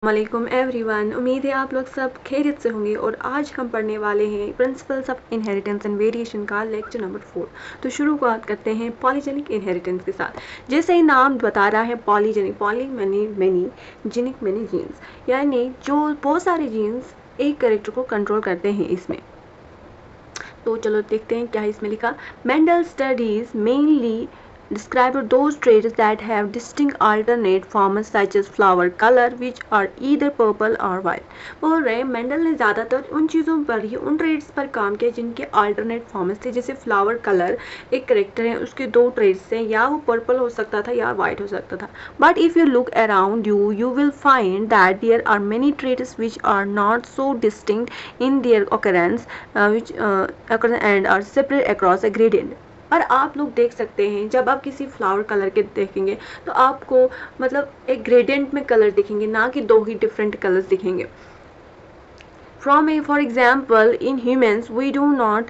वालेकुम एवरीवन। उम्मीद है आप लोग सब खैरियत से होंगे और आज हम पढ़ने वाले हैं principles of inheritance and variation का लेक्चर नंबर 4। तो शुरुआत करते हैं पॉलीजेनिक इनहेरिटेंस के साथ। जैसे ही नाम बता रहा है polygenic, poly many genic many genes, यानी जो बहुत सारे जीन्स एक कैरेक्टर को कंट्रोल करते हैं इसमें। तो चलो देखते हैं क्या है इसमें लिखा। Mendel studies mainly describe those traits that have distinct alternate forms such as flower color which are either purple or white। बोल रहे मेंडल ने ज़्यादातर उन चीज़ों पर ही, उन ट्रेड्स पर काम किया जिनके अल्टरनेट फॉर्म्स थे। जैसे फ्लावर कलर एक करेक्टर है, उसके दो ट्रेड्स हैं, या वो पर्पल हो सकता था या वाइट हो सकता था। But if you look around you you will find that there are many trades which are not so distinct in there occurrence which occur and are separate across a gradient। पर आप लोग देख सकते हैं जब आप किसी फ्लावर कलर के देखेंगे तो आपको मतलब एक ग्रेडियंट में कलर दिखेंगे, ना कि दो ही डिफरेंट कलर्स दिखेंगे। For example, in humans, we do not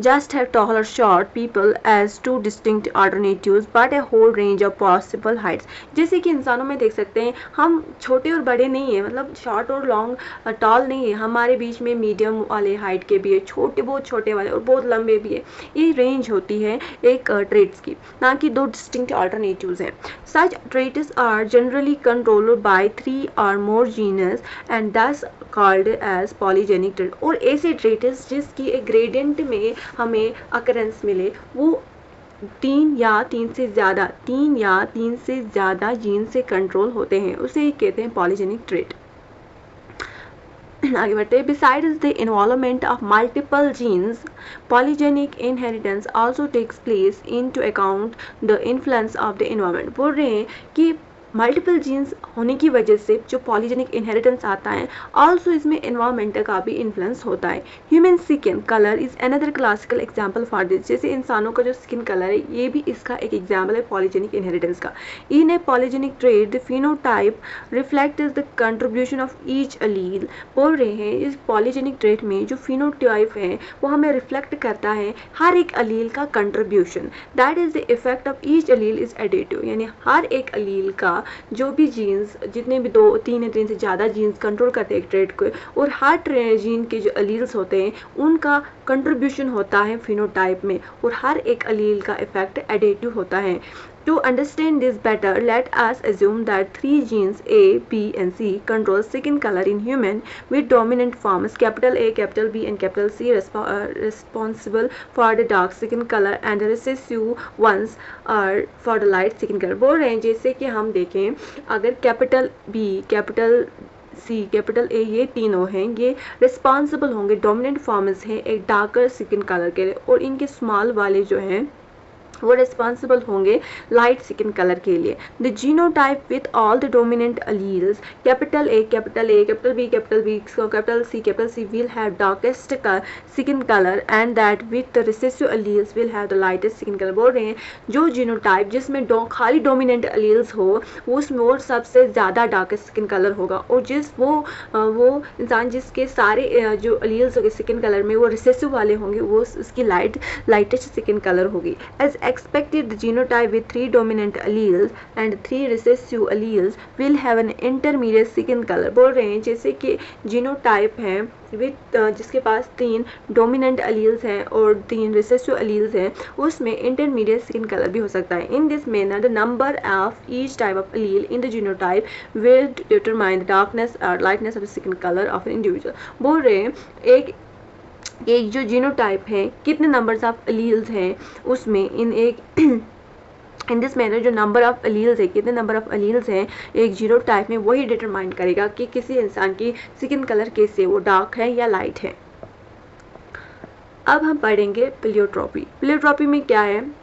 just have tall or short people as two distinct alternatives, but a whole range of possible heights। जैसे कि इंसानों में देख सकते हैं, हम छोटे और बड़े नहीं है, मतलब शॉर्ट और लॉन्ग टॉल नहीं है, हमारे बीच में मीडियम वाले हाइट के भी है, छोटे बहुत छोटे वाले और बहुत लंबे भी है। ये रेंज होती है एक ट्रेट्स की, ना कि दो डिस्टिंक्ट अल्टरनेटिव्स हैं। Such traits are generally controlled by 3 or more genes and thus called as polygenic trait। और ऐसे ट्रेट्स जिसकी एक ग्रेडियंट में हमें अकरेंस मिले वो तीन या तीन से ज़्यादा जीन से कंट्रोल होते हैं, उसे ही कहते हैं पॉलीजेनिक ट्रेट। आगे बढ़ते हैं। Besides the involvement of multiple genes, polygenic inheritance also takes place into account the influence of the environment। बोल रहे हैं कि मल्टीपल जीन्स होने की वजह से जो पॉलीजेनिक इनहेरिटेंस आता है, ऑल्सो इसमें एनवायरमेंट का भी इन्फ्लुएंस होता है। Human skin colour is another classical example for this. जैसे इंसानों का जो स्किन कलर है, ये भी इसका एक एग्जाम्पल है पॉलीजेनिक इनहेरिटेंस का। In a polygenic trait the phenotype reflect the contribution of each allele. बोल रहे हैं इस पॉलीजेनिक ट्रेट में जो फिनोटाइप है वो हमें रिफ्लेक्ट करता है हर एक अलील का contribution. That is the effect of each Aleel is additive, यानी हर एक अलील का जो भी जीन्स, जितने भी तीन से ज़्यादा जीन्स कंट्रोल करते हैं एक ट्रेट को, और हर जीन के जो अलील्स होते हैं उनका कंट्रीब्यूशन होता है फिनोटाइप में, और हर एक अलील का इफेक्ट एडिटिव होता है। To understand this better, let us assume that 3 genes A, B and C control skin color in human with dominant forms capital A, capital B and capital C responsible for the dark skin color and the recessive ones are for the light skin color। बोल रहे हैं जैसे कि हम देखें, अगर capital B, capital C, capital A, ये तीनों हैं, ये रिस्पॉन्सिबल होंगे, डोमिनेंट फॉर्म्स हैं एक डार्कर स्किन कलर के लिए, और इनके स्मॉल वाले जो हैं वो रिस्पॉन्सिबल होंगे लाइट स्किन कलर के लिए। The genotype with all the dominant alleles capital A, capital A, capital B, capital C will have darkest skin color and that with the recessive alleles will have the lightest skin color। बोल रहे हैं जो genotype जिसमें खाली dominant alleles हो उसमें वो सबसे ज़्यादा डार्केस्ट स्किन कलर होगा, और वो इंसान जिसके सारे जो अलील्स होंगे स्किन कलर में वो रिसेसिव वाले होंगे, वो उसकी लाइटेस्ट स्किन कलर होगी। As expected, the genotype with 3 dominant alleles and 3 recessive alleles will have an intermediate skin color। बोल रहे हैं जैसे कि जीनोटाइप है विथ जिसके पास 3 डोमिनेंट अलील्स हैं और 3 रिसेसिव अलील्स हैं, उसमें इंटरमीडिएट स्किन कलर भी हो सकता है। In this manner the number of each type of allele in the genotype will determine the darkness और lightness of the skin colour of an individual. बोल रहे हैं एक जो जीनोटाइप है कितने नंबर्स ऑफ अलील्स हैं उसमें इन दिस मैनर जो नंबर ऑफ अलील्स है, कितने नंबर ऑफ अलील्स हैं एक जीनोटाइप में, वही डिटरमाइन करेगा कि किसी इंसान की स्किन कलर कैसे, वो डार्क है या लाइट है। अब हम पढ़ेंगे प्लियोट्रॉपी। प्लियोट्रॉपी में क्या है?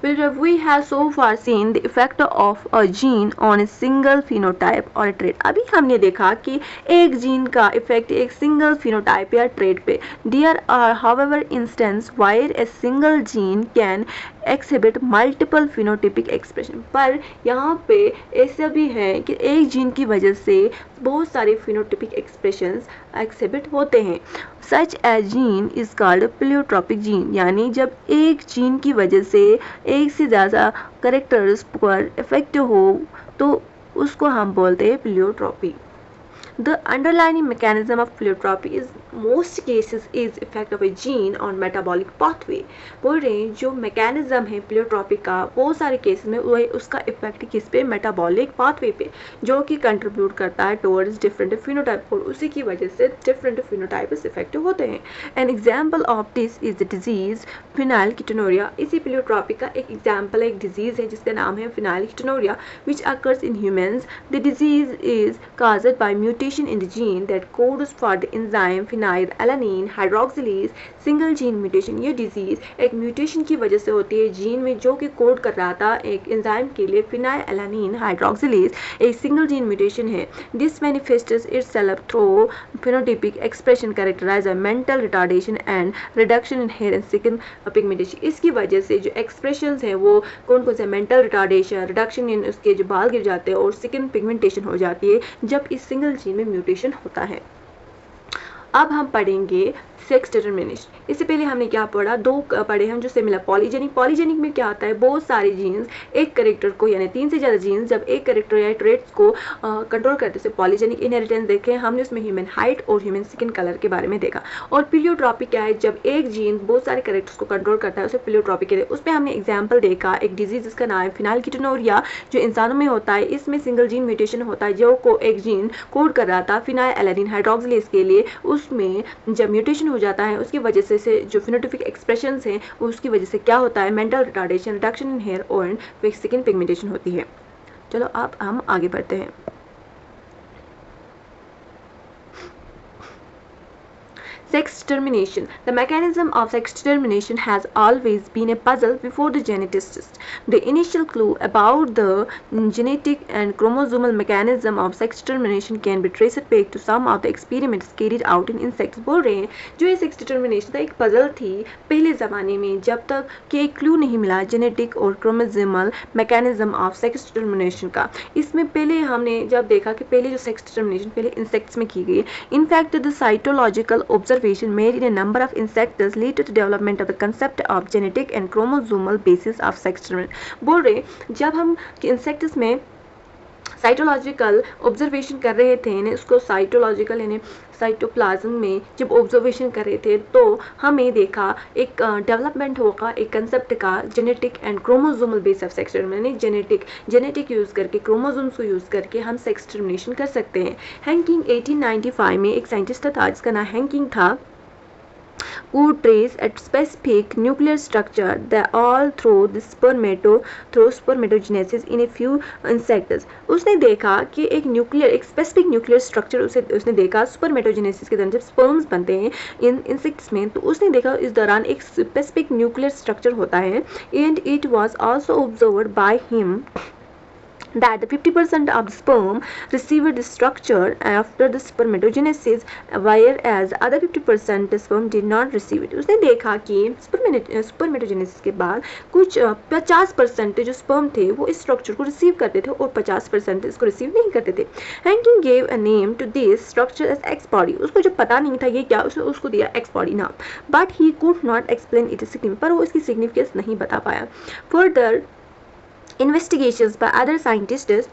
We have so far seen the effect of a gene on a single phenotype or a trait। अभी हमने देखा कि एक जीन का इफेक्ट एक सिंगल फिनोटाइप या ट्रेट पे। There are however instances where a single gene can exhibit multiple phenotypic expression। पर यहाँ पे ऐसा भी है कि एक जीन की वजह से बहुत सारे phenotypic expressions exhibit होते हैं। Such a gene is called pleiotropic gene, यानी जब एक जीन की वजह से एक से ज़्यादा करेक्टर्स पर इफेक्ट हो तो उसको हम बोलते हैं pleiotropy. The underlying mechanism of pleiotropy is most cases is effect of a gene on metabolic pathway। बोल रहे हैं जो मैकेनिज्म है प्लियोट्रॉपी का बहुत सारे केसेस में वो उसका इफेक्ट किस पे, मेटाबॉलिक पाथवे पे, जो कि कंट्रीब्यूट करता है टुवर्ड्स डिफरेंट फिनोटाइप और उसी की वजह से डिफरेंट फिनोटाइप्स इफेक्ट होते हैं। An example of this is the disease phenylketonuria. इसी प्लियोट्रॉपी का एक एग्जाम्पल एक डिजीज है जिसका नाम है phenylketonuria which occurs in humans. The disease is caused by mutation in the gene that codes for the enzyme phenylalanine hydroxylase। Single gene mutation, ये disease एक म्यूटेशन की वजह से होती है जीन में जो कि कोड कर रहा था एक एंजाइम के लिए phenylalanine hydroxylase, एक सिंगल जीन म्यूटेशन है। This manifests itself through phenotypic expression characterized by mental retardation and reduction in hair and skin pigmentation। इसकी वजह से जो एक्सप्रेशंस हैं वो कौन कौन से, मेंटल रिटार्डेशन, रिडक्शन इन उसके जो बाल गिर जाते हैं और स्किन पिगमेंटेशन हो जाती है जब इस सिंगल जीन में म्यूटेशन होता है। अब हम पढ़ेंगे सेक्स डिटर्मिनेशन। इससे पहले हमने क्या पढ़ा, दो पढ़े हम जो सिमिलर पॉलीजेनिक। पॉलीजेनिक में क्या आता है, बहुत सारे जीन्स एक करेक्टर को यानी 3 से ज़्यादा जीन्स जब एक करेक्टर या ट्रेट्स को कंट्रोल करते हैं पॉलीजेनिक इनहेरिटेंस देखे हमने, उसमें ह्यूमन हाइट और ह्यूमन स्किन कलर के बारे में देखा। और प्लियोट्रॉपी क्या है, जब एक जीन बहुत सारे करेक्टर्स को कंट्रोल करता है उसे प्लियोट्रॉपी कहते हैं। उस पर हमने एग्जाम्पल देखा एक डिजीज जिसका नाम है फिनाइलकीटोनुरिया जो इंसानों में होता है। इसमें सिंगल जीन म्यूटेशन होता है जो को एक जीन कोड कर रहा था फिनाइलएलानिन हाइड्रोक्सिलेज के लिए, उसमें जब म्यूटेशन हो जाता है उसकी वजह से जो फिनोटिपिक एक्सप्रेशंस हैं उसकी वजह से क्या होता है, mental retardation, reduction in hair और स्किन पिगमेंटेशन होती है। चलो अब हम आगे बढ़ते हैं। Sex determination. The mechanism of sex determination has always been a puzzle before the geneticists. The initial clue about the genetic and chromosomal mechanism of sex determination can be traced back to some of the experiments carried out in insects। बोल रहे हैं जो ये sex determination था एक puzzle थी पहले ज़माने में जब तक कि एक clue नहीं मिला genetic और chromosomal mechanism of sex determination का। इसमें पहले हमने जब देखा कि पहले जो sex determination पहले insects में की गई। In fact, the cytological observation made in a number of insects led to the development of the concept of genetic and chromosomal basis of sex determination। बोल रहे जब हम इंसेक्ट्स में साइटोलॉजिकल ऑब्जर्वेशन कर रहे थे यानी उसको साइटोलॉजिकल यानी साइटोप्लाज्म में जब ऑब्जर्वेशन कर रहे थे तो हमें देखा एक डेवलपमेंट होगा एक कंसेप्ट का genetic and chromosomal base of sex determination. यानी जेनेटिक यूज़ करके क्रोमोसोम्स को यूज़ करके हम सेक्स डिटरमिनेशन कर सकते हैं। हैंकिंग 1895 में एक साइंटिस्ट था जिसका नाम हैंकिंग था, would trace a specific nuclear structure that all through the spermatogenesis in a few insects। उसने देखा कि एक स्पेसिफिक न्यूक्लियर स्ट्रक्चर उसने देखा स्पर्मेटोजेनेसिस के दौरान जब स्पर्म्स बनते हैं इन इंसेक्ट्स में, तो उसने देखा इस दौरान एक स्पेसिफिक न्यूक्लियर स्ट्रक्चर होता है। And it was also observed by him that the 50% of the sperm received the structure after the spermatogenesis whereas other 50% sperm did not receive it। उसने देखा कि स्पर्मेटोजेनेसिस के बाद कुछ 50% जो स्पर्म थे वो इस स्ट्रक्चर को रिसीव करते थे और 50% इसको रिसीव नहीं करते थे। Henking gave a name to this structure as X body. उसको जो पता नहीं था ये क्या, उसने उसको दिया एक्स बॉडी नाम, but he could not explain it significance, पर वो इसकी सिग्निफिकेंस नहीं बता पाया। Further investigations by other scientists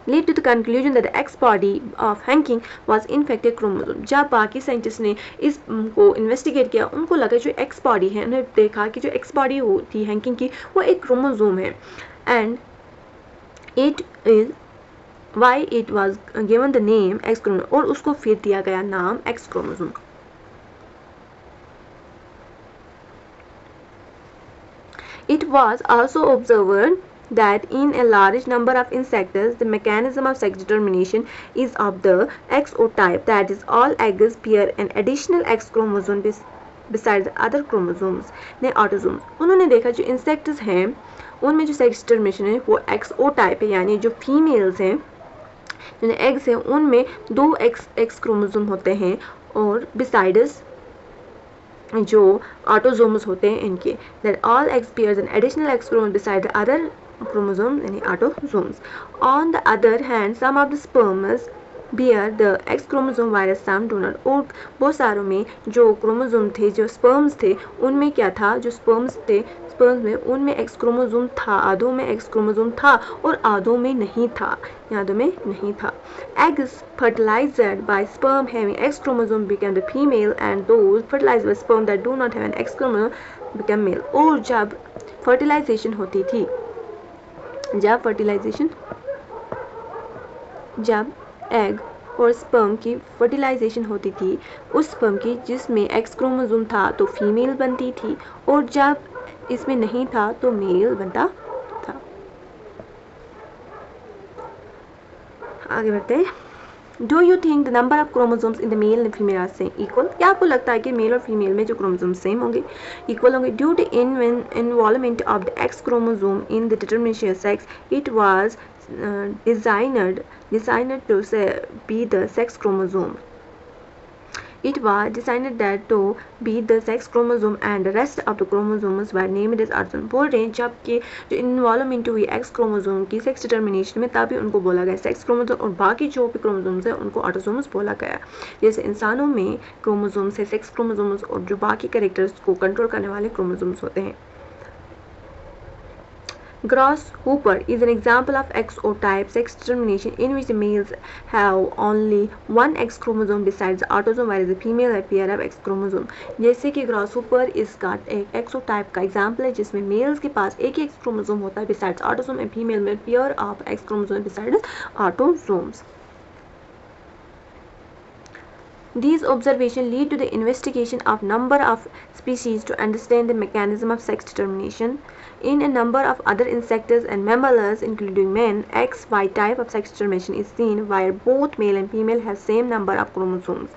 led to the conclusion that the X body of Hanking was in fact a chromosome। जब बाकी साइंटिस्ट ने इस को इन्वेस्टिगेट किया उनको लगा जो एक्स बॉडी है, उन्होंने देखा कि जो एक्स बॉडी होती हैंकिंग की वो एक क्रोमोसोम है and it is why it was given the name x chromosome, और उसको फिर दिया गया नाम x chromosome. It was also observed that in a large number of insects, the mechanism of sex determination is of the XO type, that is, all eggs bear an additional X chromosome besides the other chromosomes, ने autosomes। उन्होंने देखा जो insects हैं उनमें जो sex determination है वो XO type है, यानी जो females हैं जिन्हें eggs हैं उनमें 2 X क्रोमोसोम होते हैं और besides जो ऑटोजोम्स होते हैं इनके, that all X bears an additional X chromosome beside the other chromosomes यानी autosomes. On the other hand, some of the sperms bear the X chromosome virus some do not। और बहुत सारों में जो क्रोमोसोम थे, जो स्पर्म्स थे, उनमें क्या था, जो स्पर्म्स थे, स्पर्म्स में उनमें एक्स क्रोमोसोम था, आधों में एक्स क्रोमोसोम था और आधों में नहीं था, आधों में नहीं था। Eggs fertilized by sperm having X chromosome become the female and those fertilized by sperm that do not have an X chromosome become male। और जब फर्टिलाइजेशन होती थी, जब एग और स्पर्म की फर्टिलाइजेशन होती थी, उस स्पर्म की जिसमें एक्स क्रोमोसोम था तो फीमेल बनती थी और जब इसमें नहीं था तो मेल बनता था। आगे बढ़ते हैं। Do you think the number of chromosomes in the male and female are same equal. क्या आपको लगता है कि मेल और फीमेल में जो क्रोमोसोम सेम होंगे, इक्वल होंगे? Due to involvement of the X chromosome in the determination sex, it was designed to be the sex chromosome। It was designed that to be the sex chromosome and the rest of the chromosomes were named as autosomes। बोल रहे हैं जबकि जो involvement हुई x chromosome की sex determination में, तभी उनको बोला गया सेक्स क्रोमोसोम और बाकी जो भी क्रोमोसोम्स है उनको ऑटोसोम्स बोला गया। जैसे इंसानों में क्रोमोसोम्स है सेक्स क्रोमोसोम्स और जो बाकी कैरेक्टर्स को कंट्रोल करने वाले क्रोमोसोम्स होते हैं। Grasshopper is an example of XO-type sex determination in which the males have only one X chromosome besides the autosome, whereas the female have pair of X chromosome। जैसे कि grasshopper इसका एक XO-type का example है जिसमें mails के पास एक ही X chromosome होता है besides autosome and female में pair of X chromosome besides autosomes। These observations lead to the investigation of number of species to understand the mechanism of sex determination in a number of other insects and mammals including men। XY type of sex determination is seen where both male and female have same number of chromosomes।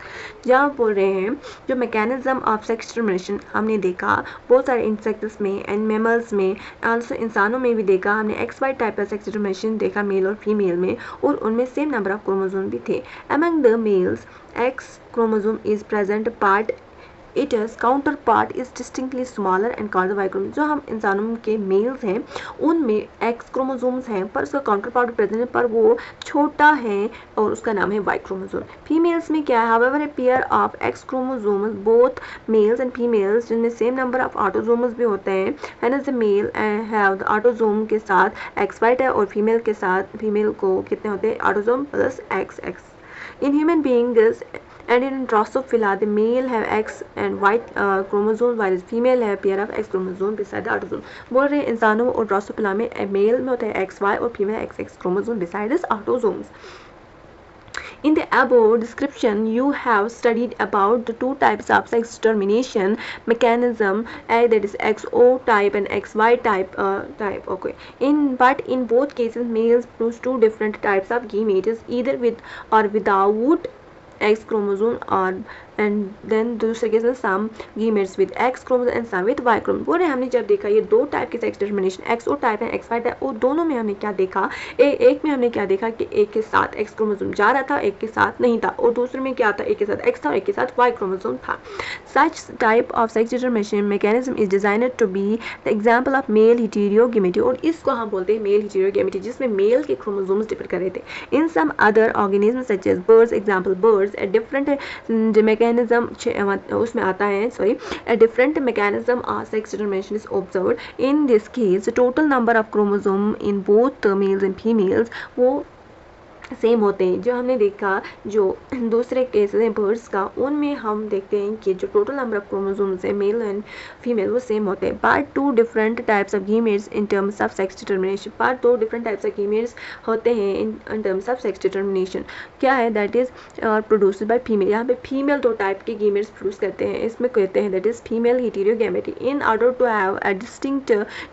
जहाँ बोल रहे हैं जो mechanism of sex determination हमने देखा बहुत सारे insects में and mammals में, also इंसानों में भी देखा हमने XY type of sex determination देखा मेल और फीमेल में, और उनमें same number of chromosomes भी थे। Among the males X chromosome is present but its counterpart is distinctly smaller and called the Y chromosome। जो हम इंसानों के मेल्स हैं उनमें X क्रोमोसोम्स हैं पर उसका काउंटरपार्ट प्रेजेंट है पर वो छोटा है और उसका नाम है Y क्रोमोसोम। फीमेल्स में क्या है, however a pair of X chromosomes both males and females जिनमें सेम नंबर ऑफ ऑटोसोम्स भी होते हैं, hence the male have the autosome के साथ XY है और फीमेल के साथ फीमेल को कितने होते हैं autosome plus XX। In human beings and in Drosophila, the male have X and Y chromosomes while female have pair of X chromosomes beside the autosome। बोल रहे हैं इंसानों और ड्रोसोफिला में मेल में होता है XY और female XX chromosome beside its autosomes। In the above description, you have studied about the two types of sex determination mechanism, that is XO type and XY type. Okay. But in both cases, males produce two different types of gametes, either with or without X chromosome, or and then दूसरे case में some gametes with X chromosome and some with Y chromosome। बोल रहे हमने जब देखा ये दो type की सेक्स डिटर्मिनेशन XO टाइप है XY टाइप, और दोनों में हमने क्या देखा, एक में हमने क्या देखा कि एक के साथ X क्रोमोसोम जा रहा था एक के साथ नहीं था, और दूसरे में क्या था एक के साथ X था और एक के साथ Y क्रोमोसोम था। Such type of sex determination mechanism is designed to be the example of male heterogameity। और इसको हम बोलते हैं मेल heterogameity जिसमें मेल के क्रोमोसोम्स डिफर कर रहे थे। In some other organisms such as birds, example birds, a different mechanism उसमें आता है a different mechanism of sex determination is observed। In this case the total number of chromosome in both the males and females वो same होते हैं। जो हमने देखा जो दूसरे केसेस हैं बर्ड्स का, उनमें हम देखते हैं कि जो टोटल नंबर ऑफ क्रोमोसोम्स है मेल एंड फीमेल वो सेम होते हैं, but two different types of gametes in terms of sex determination. पर दो डिफरेंट टाइप्स ऑफ गीमेट्स होते हैं in terms of sex determination. क्या है, that is produce by female. यहाँ पे फीमेल दो टाइप के गीमेट्स प्रोड्यूस करते हैं, इसमें कहते हैं that is female heterogamety. In order to have a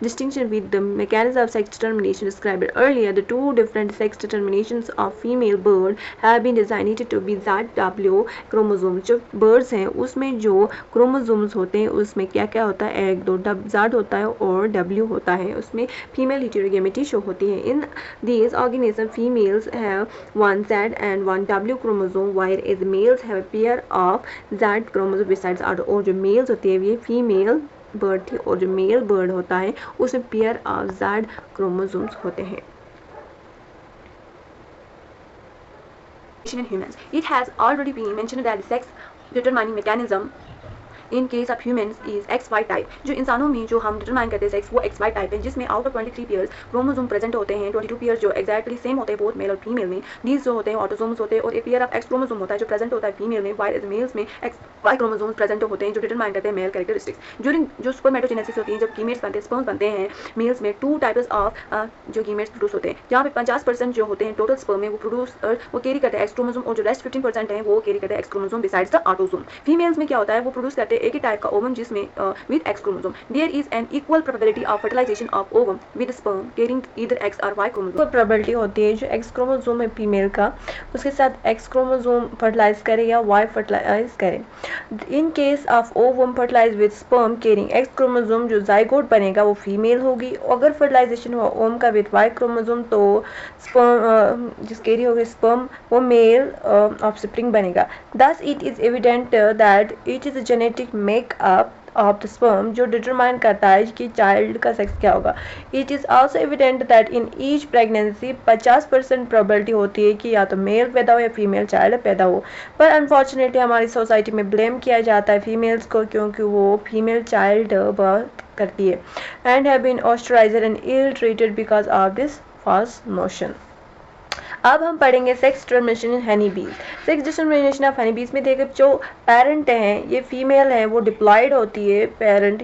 distinction with the mechanism of sex determination described earlier, the two different sex determinations of female bird have been designed to be ZW chromosome। जो birds हैं उसमें जो chromosomes होते हैं उसमें क्या क्या होता है, एक दो Z होता है और W होता है, उसमें female heterogameity शो होती है। In these organisms females have one Z and one W chromosome whereas males have a pair of Z chromosome besides other। और जो males होती है ये female बर्ड थी और जो मेल बर्ड होता है उसमें पेयर ऑफ Z क्रोमोसोम्स होते हैं। in humans. It has already been mentioned that the sex determining mechanism in case of humans is X Y type. जो इंसानों में जो हम डिटरमाइन करते हैं सेक्स वो एक्स वाई टाइप है, जिसमें out of 23 pairs chromosome present होते हैं. 22 पेयर्स जो एक्जैक्टली सेम होते हैं बोथ मेल और फीमेल में. दीज जो होते हैं ऑटोसोम्स होते हैं, और एक पेयर ऑफ एक्स क्रोमोसोम होता है जो प्रेजेंट होता है फीमेल में, वाइल मेल्स में एक्स वाई क्रोमोसोम्स प्रेजेंट होते हैं जो डिटरमाइन करते हैं मेल कैरेक्टरिस्टिक्स. ड्यूरिंग जो स्पर्मेटोजेनेसिस होती है, जब गीमेट्स बनते हैं, स्पर्म्स बनते हैं मेल्स में, 2 टाइप्स ऑफ जो गीमेट्स प्रोड्यूस होते हैं, जहाँ पे 50% जो होते हैं टोटल स्पर्म में वो प्रोड्यूस वो कैरी करते हैं एक्स क्रोमोसोम, और जो रेस्ट 15% है वो कैरी करते हैं x chromosome besides the autosome. Females में क्या होता है, वो प्रोड्यूस करते हैं एक ही टाइप का ओवम जिसमें with X chromosome. There is an equal probability of fertilization of ovum with sperm carrying either X or Y chromosome. equal probability होती है जो X क्रोमोसोम है फीमेल का, उसके साथ X क्रोमोसोम फर्टिलाइज करे या Y फर्टिलाइज करे. In case of ovum fertilize with sperm carrying X chromosome, जो जाइगोट बनेगा वो फीमेल होगी. अगर फर्टिलाइजेशन हुआ ओवम का विद Y क्रोमोसोम तो स्पर्म जिस कैरी होगी स्पर्म वो मेल ऑफस्प्रिंग बनेगा. Thus it is evident that it is a genetic makeup of the sperm जो डिटरमाइन करता है कि चाइल्ड का सेक्स क्या होगा. It is also evident that in each pregnancy 50% probability होती है कि या तो मेल पैदा हो या फीमेल चाइल्ड पैदा हो. पर अनफॉर्चुनेटली हमारी सोसाइटी में ब्लेम किया जाता है फीमेल्स को, क्योंकि वो फीमेल चाइल्ड बर्थ करती है and have been ostracised and ill treated because of this false notion. अब हम पढ़ेंगे सेक्स डिटर्मिनेशन इन हनी बीज. सेक्स डिटर्मिनेशन ऑफ हनी बीज में देखिए जो पेरेंट हैं ये फीमेल है वो डिप्लॉयड होती है पेरेंट,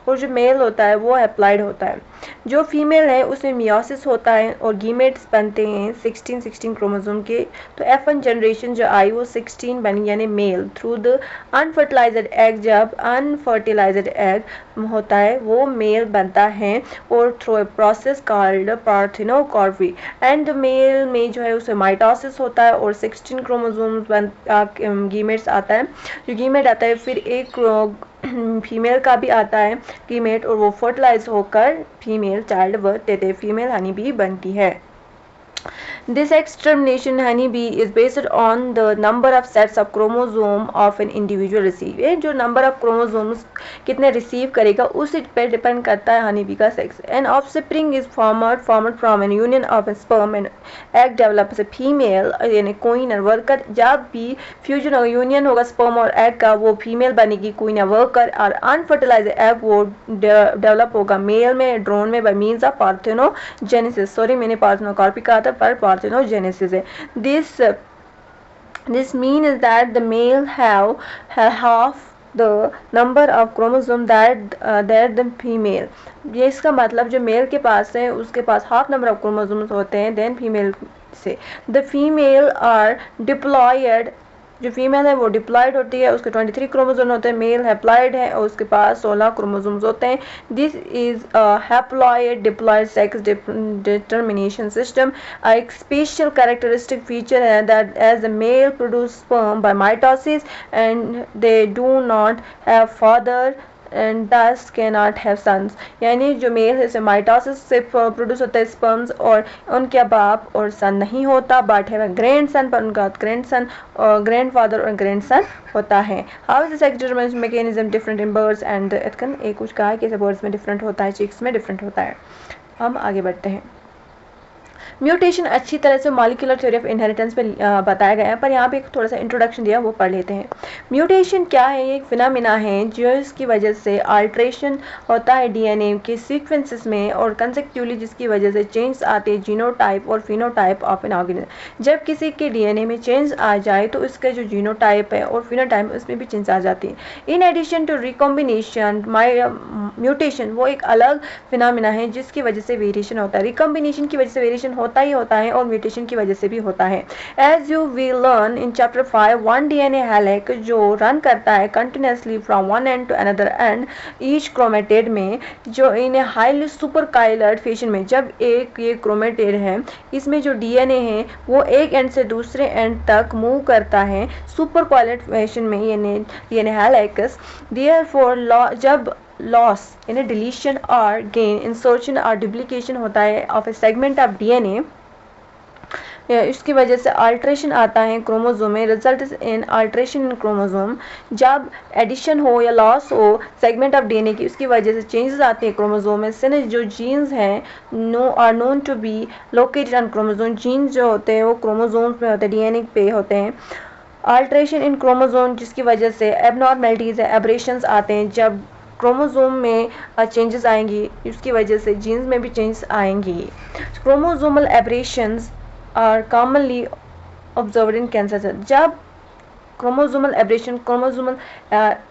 और जो मेल होता है वो अप्लाइड होता है. जो फीमेल है उसमें मियोसिस होता है और गीमेट्स बनते हैं 16 क्रोमोसोम के. तो F1 जनरेशन जो आई वो 16 बनी यानी male through the unfertilised egg. जब अनफर्टिलाइज्ड एग होता है वो मेल बनता है और through a process called parthenocarpy. And male में जो है उसमें माइटोसिस होता है और 16 क्रोमोसोम्स गीमेट्स आता है. जो गीमेट आता है फिर एक फीमेल का भी आता है गीमेट और वो फर्टिलाइज होकर फीमेल चाइल्ड बर्थ देते हैं, फीमेल हनी बी बनती है. This extermination honeybee is based on the number of sets of chromosome of an individual receive. ये जो number of chromosomes कितने receive करेगा उस पे डिपेंड करता है honeybee का sex. An offspring is formed from an union of a sperm and egg develops a female यानी queen and worker. जब भी fusion होगा union होगा sperm और egg का वो female बनेगी queen and worker, और unfertilized egg वो develop होगा male में drone में by means of parthenogenesis. Sorry मैंने parthenocarpy कहा था पर parthenogenesis है. This means that the male have half the number of chromosome that the female. ये इसका मतलब जो मेल के पास है उसके पास हाफ नंबर ऑफ क्रोमोसोम्स होते हैं देन फीमेल से. The female are diploid. जो फीमेल है वो डिप्लॉयड होती है, उसके 23 क्रोमोसोम होते हैं. मेल हैप्लॉयड है और उसके पास 16 क्रोमोसोम्स होते हैं. This is haploid diploid sex determination system. एक स्पेशल कैरेक्टरिस्टिक फीचर है that as the male produce sperm by mitosis and they do not have father and thus can not have sons. यानी जो mail है इसे mitosis से produce होता है sperms और उनके बाप और सन नहीं होता बट है ग्रैंड सन, पर उनका ग्रैंड सन और ग्रैंड फादर और ग्रैंड सन होता है. How is the sex determination mechanism different in birds and इतकन एक कुछ कहा है कि बर्ड्स में डिफरेंट होता है, चिक्स में डिफरेंट होता है. हम आगे बढ़ते हैं. म्यूटेशन अच्छी तरह से मॉलिक्यूलर थ्योरी ऑफ इनहेरिटेंस पे बताया गया है, पर यहाँ पे एक थोड़ा सा इंट्रोडक्शन दिया वो पढ़ लेते हैं. म्यूटेशन क्या है? ये एक फिनोमेना है जो इसकी वजह से अल्ट्रेशन होता है डीएनए के सीक्वेंसेस में और कंसेक्टिवली जिसकी वजह से चेंज आते हैं जीनोटाइप और फिनोटाइप ऑफ एन ऑर्गेनिज्म. जब किसी के डीएनए में चेंज आ जाए तो उसका जो जीनोटाइप है और फिनोटाइप उसमें भी चेंज आ जाती है. In addition to recombination mutation वो एक अलग फिनोमेना है जिसकी वजह से वेरिएशन होता है. रिकॉम्बिनेशन की वजह से वेरिएशन होता ही होता है और म्यूटेशन की वजह से भी होता है. As you will learn in chapter 5 one DNA helix जो रन करता है continuously from one end to another end each chromatid में, जो इन हाईली सुपरकाइलर्ड फैशन में. जब एक ये क्रोमेटिड है इसमें जो डीएनए है वो एक एंड से दूसरे एंड तक मूव करता है सुपरकाइलर्ड फैशन में यानी हेलिक्स. देयरफॉर जब लॉस यानी डिलीशन और गेन इंसर्शन और डुप्लीकेशन होता है of A segment of DNA इसकी वजह से अल्ट्रेशन आता है क्रोमोसोम में, result in alteration in chromosome. जब एडिशन हो या लॉस हो सेगमेंट ऑफ डीएनए की, उसकी वजह से चेंजेस आते हैं क्रोमोसोम में। सिंस जो जीन्स हैं known to be located on chromosome, genes जो होते हैं वो क्रोमोसोम्स में होते हैं, डीएनए पे होते हैं। अल्ट्रेशन इन क्रोमोसोम जिसकी वजह से एबनॉर्मेलिटीज़ है, एब्रेशंस आते हैं। जब क्रोमोसोम में चेंजेस आएंगी उसकी वजह से जीन्स में भी चेंजेस आएंगी। Chromosomal aberrations are commonly observed in cancer. जब क्रोमोसोमल एब्रेशन, क्रोमोसोमल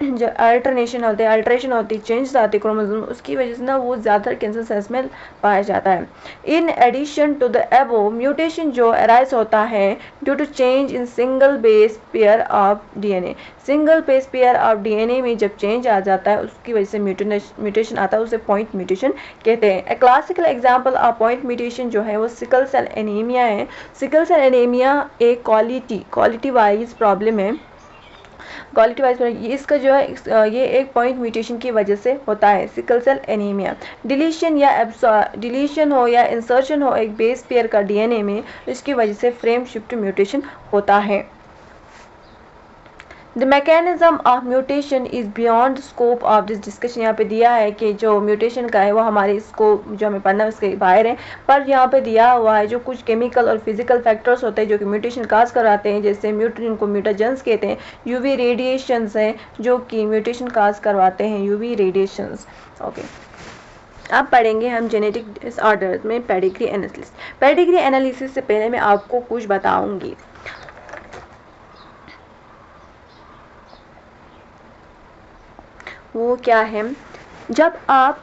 जो अल्टरनेशन होते हैं, अल्ट्रेशन होती है, चेंजेस आते हैं क्रोमोसोम, उसकी वजह से ना वो ज़्यादातर कैंसर सेल्स में पाया जाता है। In addition to the above, mutation जो अराइज होता है due to change in single base pair of DNA, single base pair of DNA में जब चेंज आ जाता है उसकी वजह से म्यूटेशन आता है, उसे पॉइंट म्यूटेशन कहते हैं। ए classical example of point mutation जो है वो सिकल सेल एनीमिया है। सिकल सेल एनीमिया एक क्वालिटी वाइज प्रॉब्लम है, क्वालिटी वाइज इसका जो है ये एक पॉइंट म्यूटेशन की वजह से होता है सिकल सेल एनीमिया। डिलीशन हो या इंसर्शन हो एक बेस पेयर का डीएनए में, इसकी वजह से फ्रेम शिफ्ट म्यूटेशन होता है। The mechanism of mutation is beyond scope of this discussion. यहाँ पे दिया है कि जो म्यूटेशन का है वो हमारे स्कोप जो हमें पढ़ना है उसके बाहर है, पर यहाँ पे दिया हुआ है जो कुछ केमिकल और फिजिकल फैक्टर्स होते हैं जो कि म्यूटेशन काज कराते हैं, जैसे म्यूटेशन को म्यूटाजेंस कहते हैं। यूवी रेडिएशंस हैं जो कि म्यूटेशन काज करवाते हैं, यूवी रेडिएशंस। ओके, अब पढ़ेंगे हम जेनेटिक डिसऑर्डर्स में पेडिग्री एनालिसिस। पेडिग्री एनालिसिस से पहले मैं आपको कुछ बताऊंगी। वो क्या है, जब आप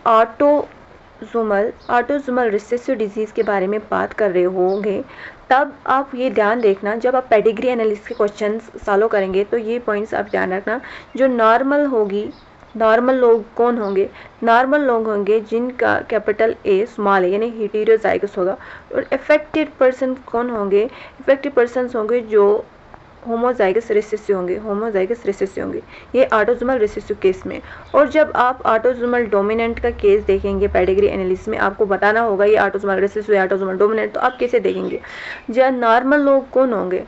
ऑटोसोमल रिसेसिव डिजीज़ के बारे में बात कर रहे होंगे तब आप ये ध्यान देखना, जब आप पेडिग्री एनालिसिस के क्वेश्चंस सॉल्व करेंगे तो ये पॉइंट्स आप ध्यान रखना। जो नॉर्मल लोग कौन होंगे? नॉर्मल लोग होंगे जिनका कैपिटल ए स्मॉल है यानी हेटेरोजाइगस होगा। और इफेक्टेड पर्सन कौन होंगे? इफेक्टेड पर्सन होंगे जो होमोजाइगस रिसेसिव होंगे, ये ऑटोसोमल रिसेसिव केस में। और जब आप ऑटोसोमल डोमिनेंट का केस देखेंगे पेडिग्री एनालिसिस में, आपको बताना होगा ये ऑटोसोमल रिसेसिव या ऑटोसोमल डोमिनेंट, तो आप कैसे देखेंगे? जब नॉर्मल लोग कौन होंगे?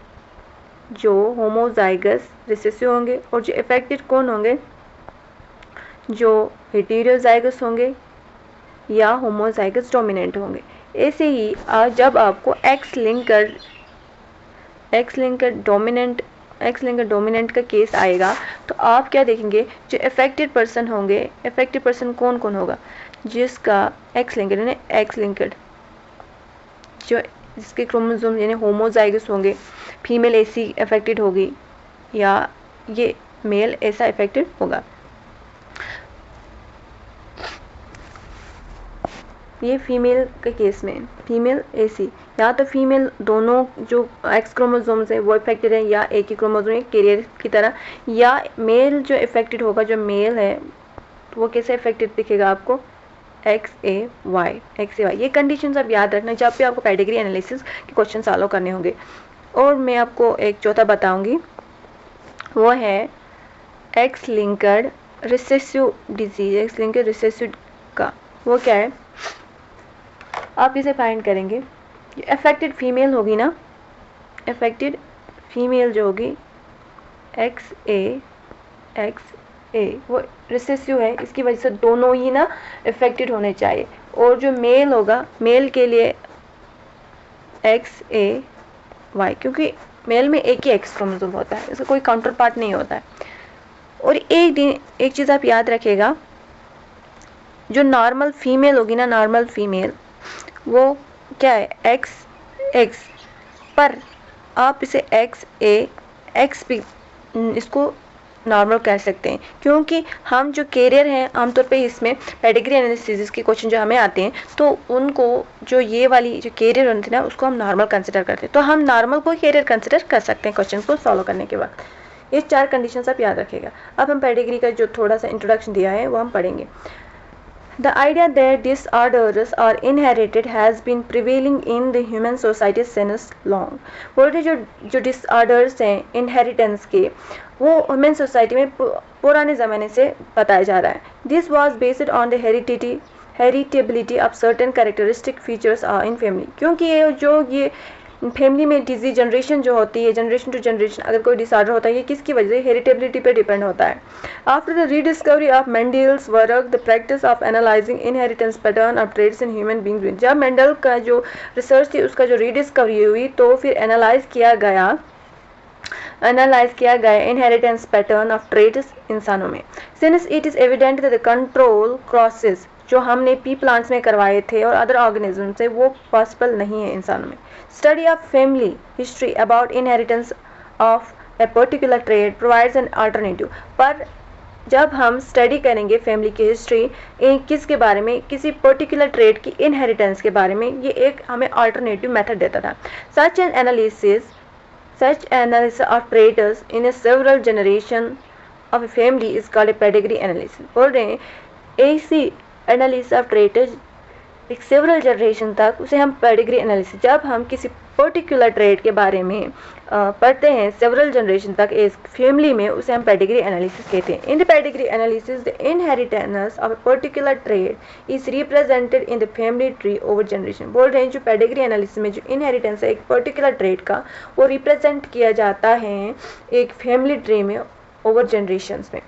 जो होमोजाइगस रिसेसिव होंगे। और जो इफेक्टेड कौन होंगे? जो हेटेरोजाइगस होंगे या होमोजाइगस डोमिनेंट होंगे। ऐसे ही जब आपको एक्स लिंक्ड डोमिनेंट का केस आएगा तो आप क्या देखेंगे? जो इफेक्टेड पर्सन होंगे, इफेक्टेड पर्सन कौन कौन होगा? जिसका एक्स लिंक्ड जो जिसके क्रोमोसोम यानी होमोजाइगस होंगे, फीमेल ऐसी इफेक्टेड होगी या ये मेल ऐसा इफेक्टेड होगा। ये फीमेल के केस में फीमेल ऐसी, या तो फीमेल दोनों जो एक्स क्रोमोसोम्स है वो इफेक्टेड है या एक ही क्रोमोसोम कैरियर की तरह, या मेल जो इफेक्टेड होगा, जो मेल है वो कैसे इफेक्टेड दिखेगा आपको? XAY। ये कंडीशंस आप याद रखना जब भी आपको पेडिग्री एनालिसिस के क्वेश्चन सॉल्व करने होंगे। और मैं आपको एक चौथा बताऊंगी, वो है x linked recessive disease. X linked recessive का वो क्या है? आप इसे फाइंड करेंगे। अफेक्टेड फीमेल होगी ना, अफेक्टेड फीमेल जो होगी XA वो रिसेसिव है, इसकी वजह से दोनों ही ना अफेक्टेड होने चाहिए। और जो मेल होगा, मेल के लिए XAY, क्योंकि मेल में एक ही एक्स क्रोमोसोम होता है, इसका कोई काउंटर पार्ट नहीं होता है। और एक चीज़ आप याद रखिएगा, जो नॉर्मल फीमेल होगी ना, नॉर्मल फीमेल वो क्या है? X, पर आप इसे X भी इसको नॉर्मल कह सकते हैं, क्योंकि हम जो कैरियर हैं आमतौर पे इसमें पेडिग्री एनालिसिस के क्वेश्चन जो हमें आते हैं तो उनको जो ये वाली जो कैरियर होती है ना उसको हम नॉर्मल कंसिडर करते हैं, तो हम नॉर्मल को कैरियर कंसिडर कर सकते हैं क्वेश्चन को सॉल्व करने के बाद। ये 4 कंडीशंस आप याद रखिएगा। अब हम पेडिग्री का जो थोड़ा सा इंट्रोडक्शन दिया है वो हम पढ़ेंगे। The idea that disorders are inherited has been prevailing in the human society since long. बोलते जो disorders हैं inheritance के, वो ह्यूमन सोसाइटी में पुराने ज़माने से बताया जा रहा है। This was based on the heritability of certain characteristic features in family, क्योंकि ये फैमिली में डिजीज जनरेशन जो होती है, जनरेशन टू जनरेशन अगर कोई डिसऑर्डर होता है, ये किसकी वजह से, हेरिटेबिलिटी पे डिपेंड होता है। After the rediscovery of Mendel's work, the practice of analysing inheritance pattern of trades in human beings, जब मेंडल का जो रिसर्च थी उसका जो रीडिस्कवरी हुई तो फिर एनालाइज किया गया इनहेरिटेंस पैटर्न ऑफ ट्रेड्स इंसानों में। Since it is evident that the control crosses जो हमने पी प्लांट्स में करवाए थे और अदर ऑर्गेनिज्म से वो पॉसिबल नहीं है इंसानों में। Study of family history about inheritance of a particular trade provides an alternative, पर जब हम स्टडी करेंगे फैमिली की हिस्ट्री किसके बारे में, किसी पर्टिकुलर ट्रेड की इनहेरिटेंस के बारे में, ये एक हमें अल्टरनेटिव मेथड देता था। Such analysis of traits in a several generation of a family is called a pedigree analysis। बोल रहे हैं ऐसी एनालिसिस ऑफ ट्रेट्स एक सेवरल जनरेशन तक, उसे हम पेडिग्री एनालिसिस, जब हम किसी पर्टिकुलर ट्रेड के बारे में पढ़ते हैं सेवरल जनरेशन तक एक फैमिली में, उसे हम पेडिग्री एनालिसिस कहते हैं। In the pedigree analysis the inheritance of a particular trade is represented in the family tree over generation. बोल रहे हैं जो पेडिग्री एनालिसिस में जो इनहेरिटेंस है एक पर्टिकुलर ट्रेड का, वो रिप्रेजेंट किया जाता है एक फैमिली ट्री में ओवर जनरेशंस में।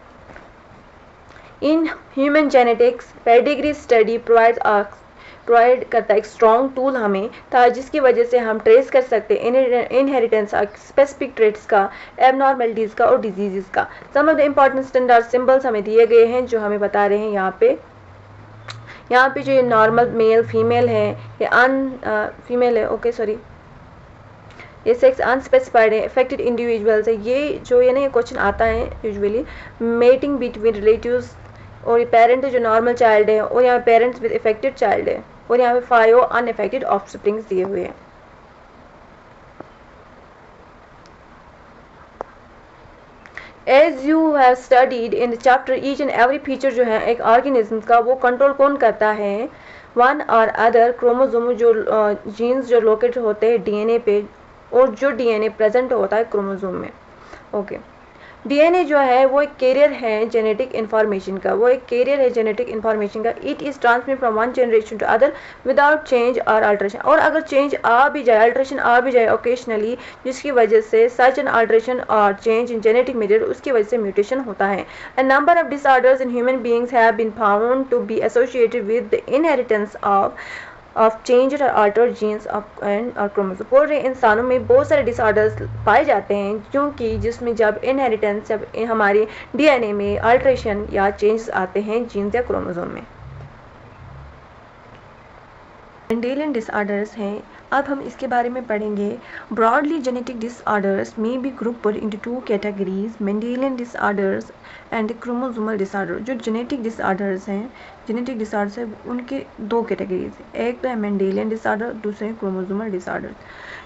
In human genetics pedigree study provide करता है एक स्ट्रॉन्ग टूल हमें था, जिसकी वजह से हम ट्रेस कर सकते हैं इनहेरिटेंस स्पेसिफिक ट्रेट्स का, एबनॉर्मलिटीज़ का और डिजीज़ का। Some of the important standard symbols हमें दिए गए हैं जो हमें बता रहे हैं यहाँ पे जो ये नॉर्मल मेल फीमेल है, ये फीमेल है, ओके सॉरी, ये सेक्स अनस्पेसिफाइड है, अफेक्टेड इंडिविजुअल्स है, ये जो ये ना ये क्वेश्चन आता है यूजुअली, मेटिंग बिटवीन रिलेटिव्स, और ये पेरेंट जो नॉर्मल चाइल्ड है, और यहाँ पेरेंट्स विद इफेक्टेड चाइल्ड है, और यहाँ पे 5 अनइफेक्टेड ऑफस्प्रिंग्स दिए हुए हैं। As you have studied in the chapter, each and every feature जो है एक ऑर्गेनिज्म का, वो कंट्रोल कौन करता है, वन और अदर क्रोमोसोम, जो जीन्स जो लोकेट होते हैं डीएनए पे, और जो डीएनए प्रेजेंट होता है क्रोमोसोम में। ओके, डीएनए जो है वो एक कैरियर है जेनेटिक इन्फॉर्मेशन का, it is transmit from one generation to other without change और अल्ट्रेशन, और अगर चेंज अल्ट्रेशन आ भी जाए ओकेशनली, जिसकी वजह से सच एन अल्ट्रेशन और चेंज इन जेनेटिक मटेरियल, उसकी वजह से म्यूटेशन होता है। A number of disorders in human beings have been found to be associated with the inheritance of change और अल्टर्ड जीन्स एंड और क्रोमोसोम। बोल रहे इंसानों में बहुत सारे डिसऑर्डर्स पाए जाते हैं क्योंकि जिसमें जब इनहेरिटेंस, जब हमारे डीएनए में अल्ट्रेशन या चेंजेस आते हैं जीन्स या क्रोमोसोम में। मेंडेलियन डिसऑर्डर्स हैं, अब हम इसके बारे में पढ़ेंगे। ब्रॉडली जेनेटिक डिसऑर्डर्स में be grouped into 2 categories, Mendelian disorders and chromosomal disorder. जो जेनेटिक डिसऑर्डर्स हैं उनके 2 कैटेगरीज, एक तो है मेंडेलियन डिसऑर्डर, दूसरे chromosomal disorder.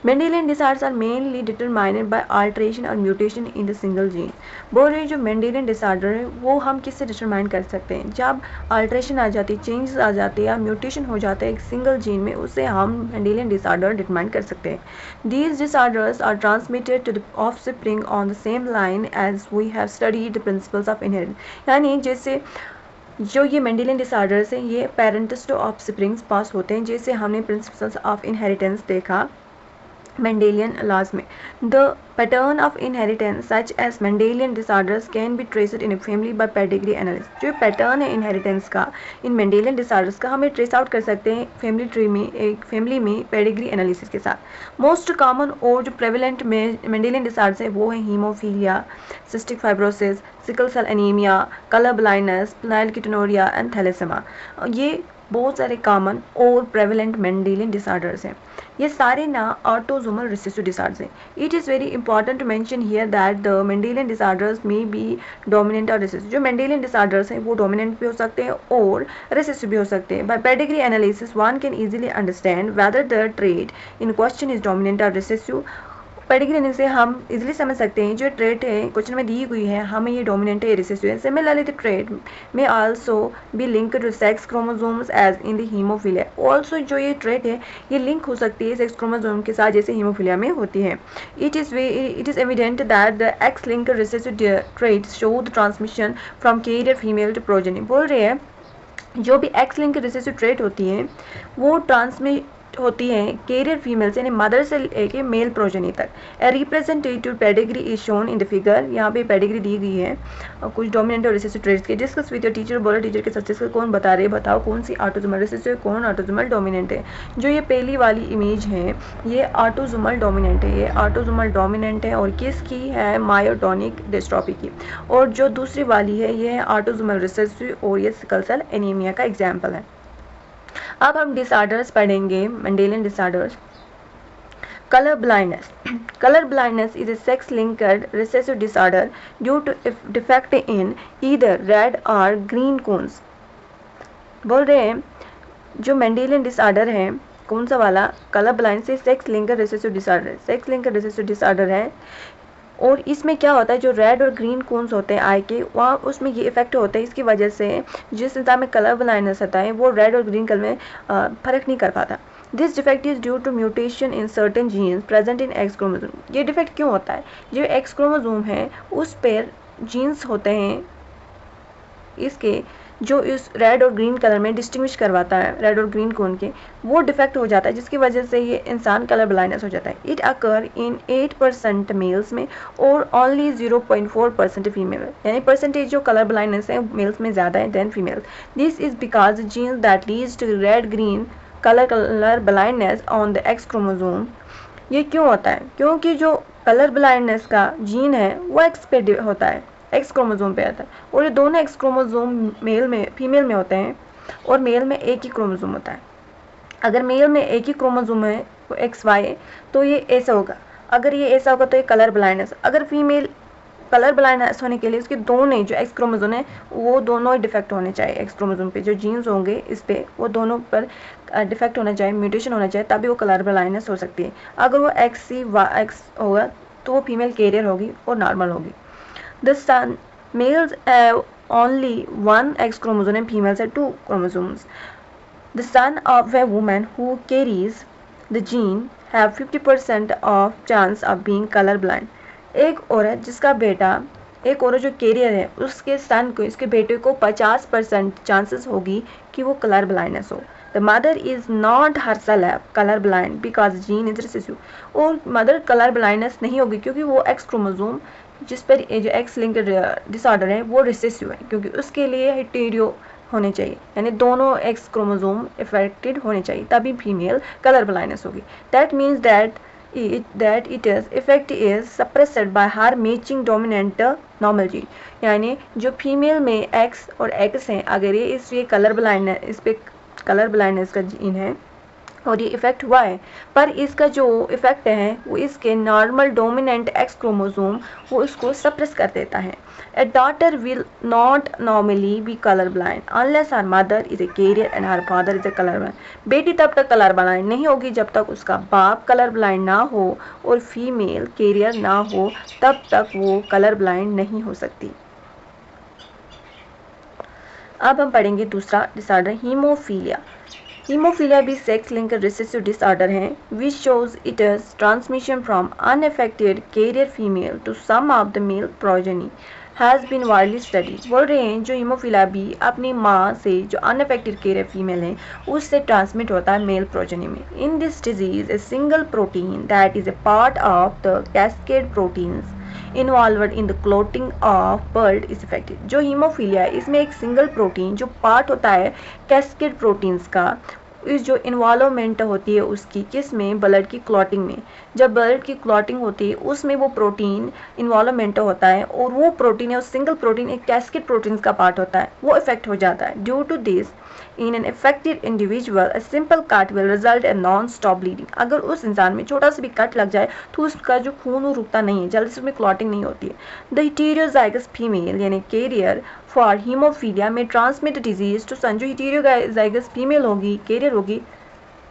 Mendelian disorders are mainly determined by alteration और mutation in the single gene. बोल रहे हैं जो मेंडेलियन डिसऑर्डर है वो हम किससे डिटरमाइन कर सकते हैं, जब अल्ट्रेशन आ जाती है, चेंजेस आ जाते हैं या म्यूटेशन हो जाता है एक सिंगल जीन में, उससे हम मेंडेलियन डिसऑर्डर डिटरमाइन कर सकते हैं। These disorders are transmitted to the offspring on the same line as we have studied the principles of inheritance. यानी जैसे जो ये मेंडेलियन डिसऑर्डर्स हैं ये पेरेंट्स टू ऑफस्प्रिंग्स पास होते हैं, जैसे हमने प्रिंसिपल्स ऑफ इनहेरिटेंस देखा Mendelian laws में। The pattern of inheritance such as Mendelian disorders can be traced in a family by pedigree analysis। जो पैटर्न है इनहेरिटेंस का इन मेंडेलियन डिसऑर्डर्स का हमें ट्रेस आउट कर सकते हैं फैमिली ट्री में, एक फैमिली में पेडिग्री एनालिसिस के साथ। मोस्ट कॉमन और जो प्रेवलेंट मेंडेलियन डिसऑर्डर्स है वो है haemophilia, cystic fibrosis, sickle cell anaemia, colour blindness, phenylketonuria and thalassaemia. ये बहुत सारे कॉमन और प्रेवलेंट मेंडेलियन डिसऑर्डर्स हैं। ये सारे ना ऑटोसोमल रिसेसिव डिसऑर्डर्स हैं। It is very important to mention here that the Mendelian disorders में बी डोमिनेंट और रिसेसिव। जो मेंडेलियन डिसऑर्डर्स हैं वो डोमिनेंट भी हो सकते हैं और रिसेसिव भी हो सकते हैं। By pedigree analysis one can easily understand whether the trait in question is dominant और रिसेसिव। पेडिग्री एनालिसिस से हम इजीली समझ सकते हैं जो ट्रेट है क्वेश्चन में दी हुई है हमें ये डोमिनेंट है, रिसेसिव है। सिमिलरली द ट्रेट में also be linked to sex chromosomes as in the haemophilia. Also जो ये ट्रेट है ये लिंक हो सकती है सेक्स क्रोमोसोम के साथ जैसे हीमोफीलिया में होती है। It is evident that the X linked recessive traits show the transmission from carrier female to progeny. बोल रहे हैं जो भी एक्स लिंक्ड रिसेसिव ट्रेट होती है वो होती हैं कैरियर फीमेल्स यानी मदर से लेके मेल प्रोजेनी तक। A representative pedigree is shown in the figure, यहाँ पे पेडिग्री दी गई है और कुछ डोमिनेंट और रिसेसिव ट्रेट्स की। डिस्कस विद योर टीचर, बोला टीचर के सक्सेस कौन बता रहे, बताओ कौन सी ऑटोसोमल रिसेसिव कौन ऑटोसोमल डोमिनेंट है। जो ये पहली वाली इमेज है ये ऑटोसोमल डोमिनेंट है, ये ऑटोसोमल डोमिनेंट है और किसकी है, मायोटोनिक डिस्ट्रॉफी की। और जो दूसरी वाली है ये है ऑटोसोमल रिसेसिव और ये सिकल सेल एनीमिया का एग्जाम्पल है। अब हम डिसऑर्डर्स पढ़ेंगे, Mendelian disorders. Color blindness. Color blindness is a sex-linked recessive disorder due to defect in either red or green cones. बोल रहे हैं जो मेंडेलियन डिसऑर्डर है कौन सा वाला, कलर ब्लाइंड से sex linked recessive disorder, sex linked recessive disorder है। और इसमें क्या होता है, जो रेड और ग्रीन कोन्स होते हैं आई के, वहाँ उसमें ये इफेक्ट होता है। इसकी वजह से जिस इंसान में कलर ब्लाइंडनेस होता है वो रेड और ग्रीन कलर में फ़र्क नहीं कर पाता। This defect is due to mutation in certain genes present in X chromosome. ये डिफेक्ट क्यों होता है, जो एक्स क्रोमोसोम है उस पर जीन्स होते हैं इसके जो इस रेड और ग्रीन कलर में डिस्टिंग्विश करवाता है रेड और ग्रीन कोन के, वो डिफेक्ट हो जाता है जिसकी वजह से ये इंसान कलर ब्लाइंडनेस हो जाता है। इट अकर इन 8% मेल्स में और ओनली 0.4% फीमेल, यानी परसेंटेज जो कलर ब्लाइंडनेस है मेल्स में ज़्यादा है than female. This is because genes that leads to red green colour blindness on the X chromosome. ये क्यों होता है, क्योंकि जो कलर ब्लाइंडनेस का जीन है वो एक्स पे होता है, एक्स क्रोमोसोम पे आता है। और ये दोनों एक्स क्रोमोसोम मेल में फीमेल में होते हैं और मेल में एक ही क्रोमोसोम होता है। अगर मेल में एक ही क्रोमोसोम है वो एक्स वाई है तो ये ऐसा होगा, अगर ये ऐसा होगा तो ये कलर ब्लाइंडनेस। अगर फीमेल कलर ब्लाइंडनेस होने के लिए उसके दोनों जो एक्स क्रोमोसोम है वो दोनों डिफेक्ट होने चाहिए, एक्स क्रोमोसोम पे जो जीन्स होंगे इस पे वो दोनों पर डिफेक्ट होना चाहिए, म्यूटेशन होना चाहिए, तभी वो कलर ब्लाइंडनेस हो सकती है। अगर वो एक्स होगा तो वो फीमेल कैरियर होगी और नॉर्मल होगी। The son males have only one X chromosome and females have 2 chromosomes. The son of a woman who carries the gene have 50% of chance of being colorblind. एक औरत जिसका बेटा, एक औरत जो कैरियर है उसके सन को, इसके बेटे को 50% चांसेस होगी कि वो कलर ब्लाइंडनेस हो। The mother is not herself color blind because gene is recessive. और मदर कलर ब्लाइंडनेस नहीं होगी क्योंकि वो एक्स क्रोमोसोम जिस पर जो एक्स लिंक्ड डिसऑर्डर है वो रिसेसिव है, क्योंकि उसके लिए हेटेरियो होने चाहिए, यानी दोनों एक्स क्रोमोसोम इफेक्टेड होने चाहिए तभी फीमेल कलर ब्लाइंडनेस होगी। That means that its effect is suppressed by her matching dominant normal gene, यानी जो फीमेल में एक्स और एक्स हैं अगर ये इस कलर ब्लाइंडनेस का जीन है और ये इफेक्ट हुआ है, पर इसका जो इफेक्ट है वो इसके नॉर्मल डोमिनेंट एक्स क्रोमोसोम वो इसको सप्रेस कर देता है। A daughter will not normally be colour blind unless her mother is a carrier and her father is a colour blind. बेटी तब तक कलर ब्लाइंड नहीं होगी जब तक उसका बाप कलर ब्लाइंड ना हो और फीमेल कैरियर ना हो, तब तक वो कलर ब्लाइंड नहीं हो सकती। अब हम पढ़ेंगे दूसरा डिसऑर्डर, हीमोफीलिया। हीमोफीलिया भी सेक्स लिंक्ड रिसेसिव डिसऑर्डर है which shows it is transmission from unaffected carrier female to some of the male progeny has been widely studied. बोल रहे हैं जो हीमोफीलिया भी अपनी माँ से जो अनअफेक्टेड कैरियर फीमेल है उससे ट्रांसमिट होता है मेल प्रोजेनी में। In this disease a single protein that is a part of the cascade proteins involved in the clotting of blood is affected. जो हीमोफीलिया है इसमें एक सिंगल प्रोटीन जो पार्ट होता है कैस्केड प्रोटीन्स का, इस जो इन्वॉल्वमेंट होती है उसकी किस में, ब्लड की क्लॉटिंग में। जब ब्लड की क्लॉटिंग होती है उसमें वो प्रोटीन इन्वॉल्वमेंट होता है और वो प्रोटीन है, उस सिंगल प्रोटीन एक कैस्केड प्रोटीन का पार्ट होता है, वो इफेक्ट हो जाता है। Due to this in an affected individual a simple cut will result in non-stop bleeding। अगर उस इंसान में छोटा सा भी कट लग जाए तो उसका जो खून वो रुकता नहीं है, जल्दी से उसमें क्लॉटिंग नहीं होती है। द heterozygous फीमेल यानी कैरियर फॉर हीमोफीलिया में ट्रांसमिट डिजीज टू सन। जो heterozygous फीमेल होगी, कैरियर होगी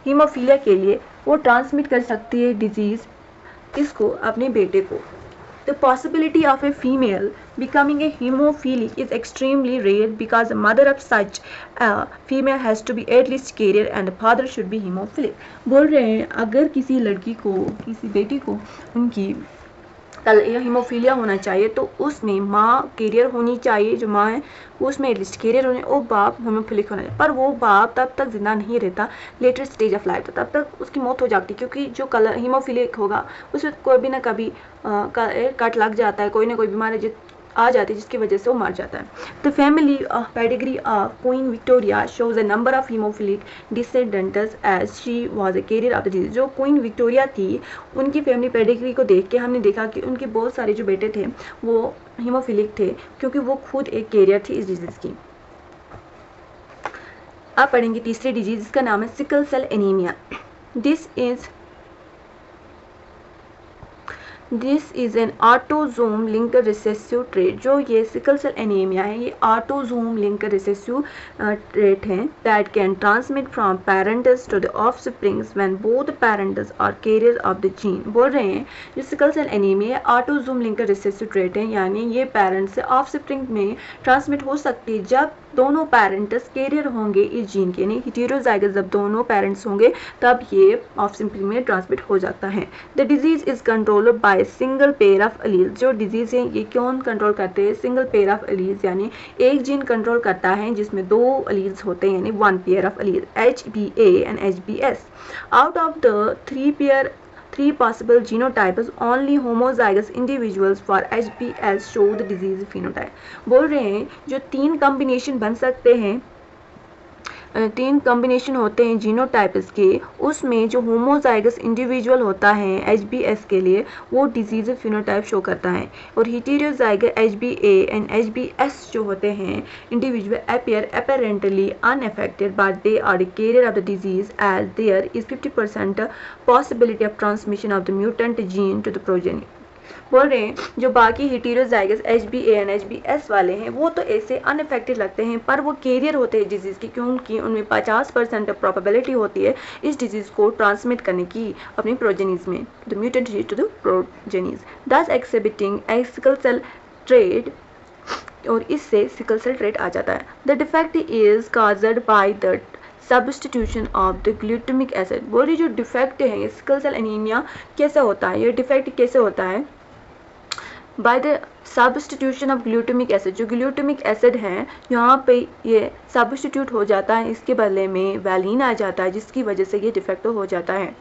हीमोफीलिया के लिए, वो ट्रांसमिट कर सकती है डिजीज इसको अपने बेटे को। The possibility of a female becoming a hemophilic is extremely rare because the mother of such a female has to be at least carrier and the father should be hemophilic। बोल रहे हैं अगर किसी लड़की को, किसी बेटी को उनकी या हीमोफीलिया होना चाहिए तो उसमें माँ कैरियर होनी चाहिए, जो माँ है उसमें एटलीस्ट कैरियर होने और बाप हीमोफिलिक होना चाहिए। पर वो बाप तब तक जिंदा नहीं रहता, लेटर स्टेज ऑफ लाइफ तब तक उसकी मौत हो जाती, क्योंकि जो कलर हीमोफिलिक होगा उसमें कोई भी ना कभी कट लग जाता है, कोई ना कोई बीमारी आ जाती है जिसकी वजह से वो मर जाता है। The family pedigree of Queen Victoria shows a number of haemophilic descendants as she was a carrier of the disease. जो क्वीन विक्टोरिया थी उनकी फैमिली पेडिग्री को देख के हमने देखा कि उनके बहुत सारे जो बेटे थे वो हीमोफिलिक थे, क्योंकि वो खुद एक कैरियर थी इस डिजीज की। अब पढ़ेंगे तीसरी डिजीज, जिसका नाम है sickle cell anaemia. This is an autosome linker recessive trait. जो ये सिकल सेल एनीमिया है ये ऑटोजोम लिंकर रिसेसिव ट्रेट है that can transmit from parents to the offsprings when both parents are carrier of the gene. बोल रहे हैं जो sickle cell anaemia autosome linker recessive trait है, यानी ये पेरेंट्स से ऑफस्प्रिंग में ट्रांसमिट हो सकती है जब दोनों पेरेंट्स कैरियर होंगे इस जीन के, यानी हेटेरोजाइगस जब दोनों पेरेंट्स होंगे तब ये ऑफस्प्रिंग में ट्रांसमिट हो जाता है। The disease is controlled by single pair of alleles. जो डिजीज है ये कौन कंट्रोल करते हैं? सिंगल पेयर ऑफ एलील्स, यानी एक जीन कंट्रोल करता है जिसमें दो एलील्स होते हैं, यानी one pair of alleles, HBA and HBS। Out of the three possible genotypes, only homozygous individuals for HBS show the disease phenotype। बोल रहे हैं जो तीन कॉम्बिनेशन बन सकते हैं, तीन कॉम्बिनेशन होते हैं जीनोटाइप्स के, उसमें जो होमोजाइगस इंडिविजुअल होता है HBS के लिए वो डिजीज फिनोटाइप शो करता है, और हेटेरोजाइगस HBA एंड HBS जो होते हैं individual appear apparently unaffected but they are the carrier of the disease as there is 50% possibility of transmission of the mutant gene to the progeny. बोल रहे हैं जो बाकी हेटेरोजाइगस HBA एंड HBS वाले हैं वो तो ऐसे अनअफेक्टेड लगते हैं, पर वो कैरियर होते हैं डिजीज़ की, क्योंकि उनमें 50% प्रोबेबिलिटी होती है इस डिजीज़ को ट्रांसमिट करने की अपनी प्रोजेनीज में, the mutant disease to the progenies, thus exhibiting sickle cell trait, और इससे सिकल सेल ट्रेट आ जाता है। The defect is caused by the substitution of the glutamic acid. बोल रही जो डिफेक्ट है सिकल सेल एनीमिया कैसे होता है, ये डिफेक्ट कैसे होता है? By the substitution of glutamic acid. जो ग्लूटामिक एसिड है यहाँ पे ये सब्स्टिट्यूट हो जाता है, इसके बदले में वैलिन आ जाता है, जिसकी वजह से ये डिफेक्ट हो जाता है।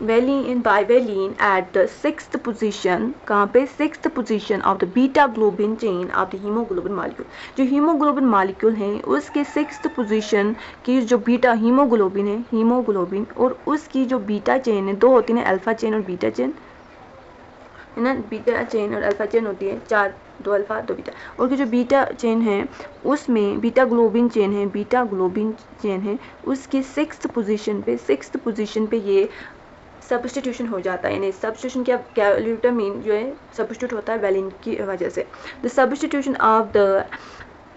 Valine by valine at the 6th position, कहाँ पे? 6th position of the beta globin chain of the haemoglobin molecule. जो हीमोग्लोबिन मॉलिक्यूल है उसके 6th पोजीशन की जो बीटा हीमोग्लोबिन है, हीमोग्लोबिन, और उसकी जो बीटा चेन है, दो होती है अल्फा चेन और बीटा चेन, है ना, बीटा चेन और अल्फा चेन होती है, चार, दो अल्फा दो बीटा, और जो बीटा चेन है उसमें बीटा ग्लोबिन चेन है, बीटा ग्लोबिन चेन है उसकी 6th पोजीशन पे ये सब्स्टिट्यूशन हो जाता है, यानी सब्स्टिट्यूशन क्या ग्लूटामिन जो है सब्स्टिट्यूट होता है वैलिन की वजह से। The substitution of the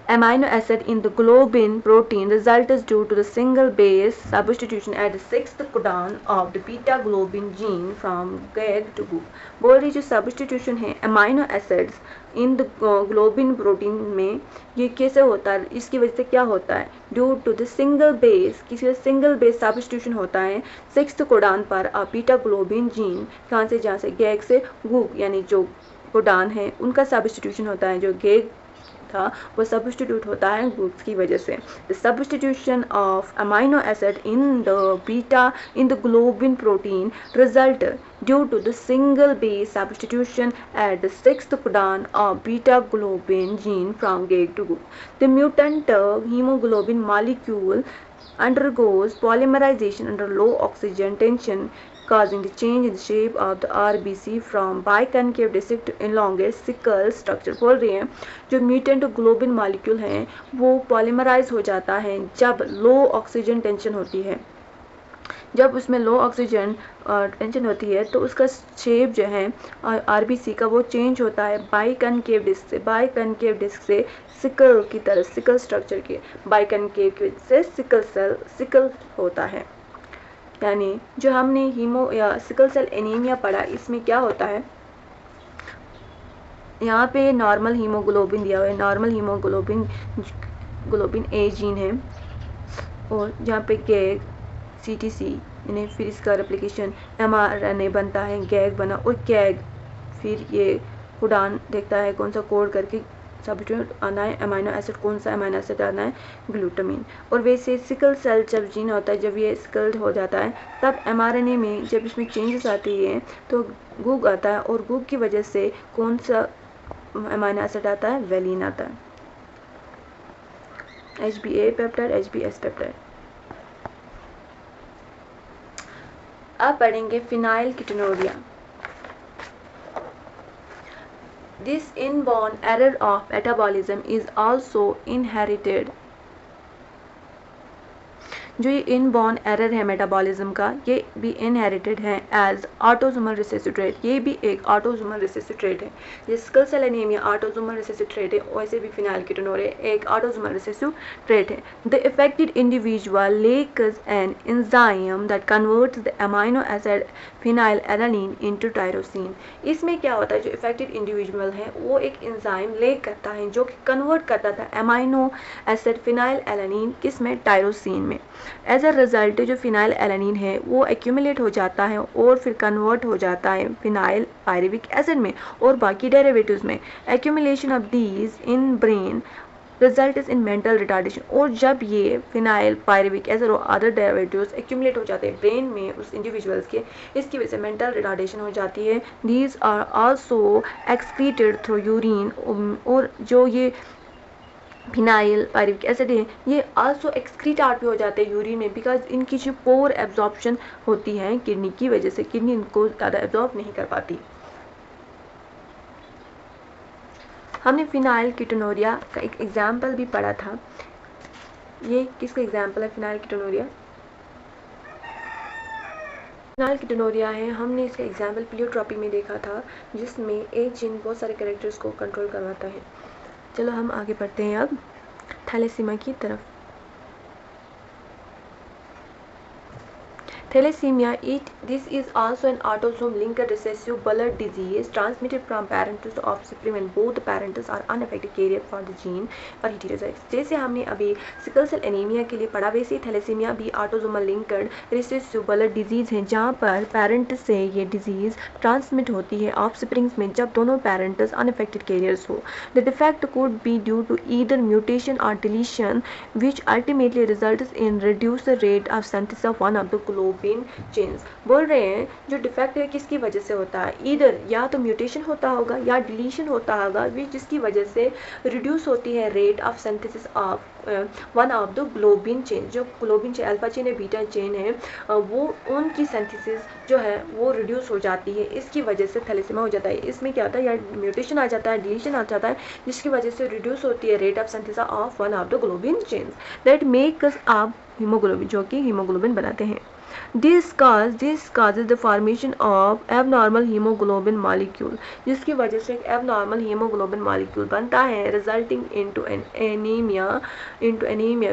amino acid in the globin protein result is due to the single base substitution at the 6th codon of the beta globin gene from GAG to GUG। बोल रही जो substitution है amino acids in the globin protein में ये कैसे होता है, इसकी वजह से क्या होता है? Due to the single base, किसी सिंगल बेस सब्स्टिट्यूशन होता है 6th कोडान पर बीटा ग्लोबिन जीन, कहाँ से? जहाँ से गैग से गुग, यानी जो कोडान है उनका सब्स्टिट्यूशन होता है, जो गैग था वो सब्स्टिट्यूट होता है ग्रुप्स की वजह से। The substitution of amino acid in the globin protein result due to the single base substitution at the 6th codon of beta globin gene from GAG to GUG। The mutant hemoglobin molecule undergoes polymerization under low oxygen tension, causing the change in the shape of the RBC from biconcave disc to elongate sickle structure। बोल रही हैं जो mutant globin molecule हैं वो polymerase हो जाता है जब लो ऑक्सीजन टेंशन होती है, जब उसमें लो ऑक्सीजन टेंशन होती है तो उसका शेप जो है RBC का वो चेंज होता है बाइकनकेव डिस्क से सिकल की तरह, सिकल स्ट्रक्चर के बाइकनकेव से सिकल होता है। यानी जो हमने हीमो या सिकल सेल एनीमिया पढ़ा इसमें क्या होता है, यहाँ पे नॉर्मल हीमोग्लोबिन दिया हुआ है, नॉर्मल हीमोग्लोबिन A जीन है, और जहाँ पे गैग CTC यानी फिर इसका रेप्लिकेशन mRNA बनता है, गैग बना, और गैग फिर ये कोडान देखता है कौन सा कोड करके सब्स्टिट्यूट आना है अमीनो एसिड, कौन सा अमीनो एसिड आना है, ग्लूटामिन। और वैसे सिकल सेल जब जीन होता है, जब ये सिकल्ड हो जाता है, तब mRNA में जब इसमें चेंजेस आती है तो गुग आता है, और गुग की वजह से कौन सा अमीनो एसिड आता है, वेलिन आता है, HBA पेप्टाइड, HBS पेप्टाइड। अब पढ़ेंगे phenyl कीटोनुरिया। This inborn error of metabolism is also inherited। जो ये इनबॉर्न एरर है मेटाबॉलिज्म का, ये भी इनहेरिटेड है एज ऑटोसोमल रिसेसिव ट्रेट। ये भी एक ऑटोसोमल रिसेसिव ट्रेट है। जिस sickle cell anaemia autosomal recessive trait है, वैसे भी फिनाइल कीटोनुरिया एक ऑटोसोमल रिसेसिव ट्रेट है। The affected individual lacks an enzyme that converts the amino acid phenylalanine into tyrosine. इसमें क्या होता है, जो इफेक्टेड इंडिविजुअल है वो एक एंजाइम लेक करता है जो कि कन्वर्ट करता था अमीनो एसिड फिनाइल एलानिन किस में, टायरोसिन में। एज अ रिजल्ट जो फिनाइल एलानिन है वो एक्यूमुलेट हो जाता है और फिर कन्वर्ट हो जाता है फिनाइल पायरुविक एसिड में और बाकी डेरिवेटिव्स में। Accumulation of these in brain result is in mental retardation. और जब ये फिनाइल पायरुविक एसिड और अदर डेरिवेटिव्स एक्यूमुलेट हो जाते हैं ब्रेन में उस इंडिविजुअल्स के, इसकी वजह से मेंटल रिटार्डेशन हो जाती है। These are also excreted through urine. और जो ये फिनाइल पायरुविक एसिड है ये आल्सो एक्सक्रीट आउट भी हो जाते हैं यूरिन में, बिकॉज इनकी जो पोर एब्जॉर्प्शन होती है किडनी की वजह से, किडनी इनको ज़्यादा एब्जॉर्ब नहीं कर पाती। हमने फिनाइल कीटोनुरिया का एक एग्जाम्पल भी पढ़ा था। ये किसका एग्जाम्पल है फिनाइल कीटोनुरिया? फिनाइल कीटोनुरिया है, हमने इसका एग्जाम्पल प्लियोट्रॉपी में देखा था, जिसमें एक जीन बहुत सारे कैरेक्टर्स को कंट्रोल करवाता है। चलो हम आगे बढ़ते हैं अब थैलेसीमिया की तरफ। Thalassemia, this is also an autosome linked recessive blood disease transmitted from parent to offspring when both parents are unaffected carrier for the gene और heterozygotes। जैसे हमने अभी सिकल सेल एनीमिया के लिए पढ़ा, वैसे थैलेसीमिया भी autosomal linked recessive blood disease है, जहाँ पर पेरेंट से ये डिजीज ट्रांसमिट होती है ऑफस्प्रिंग्स में जब दोनों पेरेंट्स अनअफेक्टेड कैरियर्स हो। The defect could be due to either mutation और deletion which ultimately results in reduce the rate of synthesis of one of the globulin chains. बोल रहे हैं जो डिफेक्ट है किसकी वजह से होता है, इधर या तो म्यूटेशन होता होगा या डिलीशन होता होगा, जिसकी वजह से रिड्यूस होती है rate of synthesis of one of the globin chain. जो ग्लोबिन चेन अल्फा चेन है, बीटा चेन है, वो उनकी सिंथेसिस जो है वो रिड्यूस हो जाती है, इसकी वजह से थैलेसीमिया हो जाता है। इसमें क्या होता है, या म्यूटेशन आ जाता है, डिलीशन आ जाता है, जिसकी वजह से रिड्यूस होती है rate of synthesis of one of the globin chains that makes up haemoglobin, जो कि हीमोग्लोबिन बनाते हैं। This causes the formation of abnormal hemoglobin molecule, जिसकी वजह से एक abnormal hemoglobin molecule बनता है, resulting into an anemia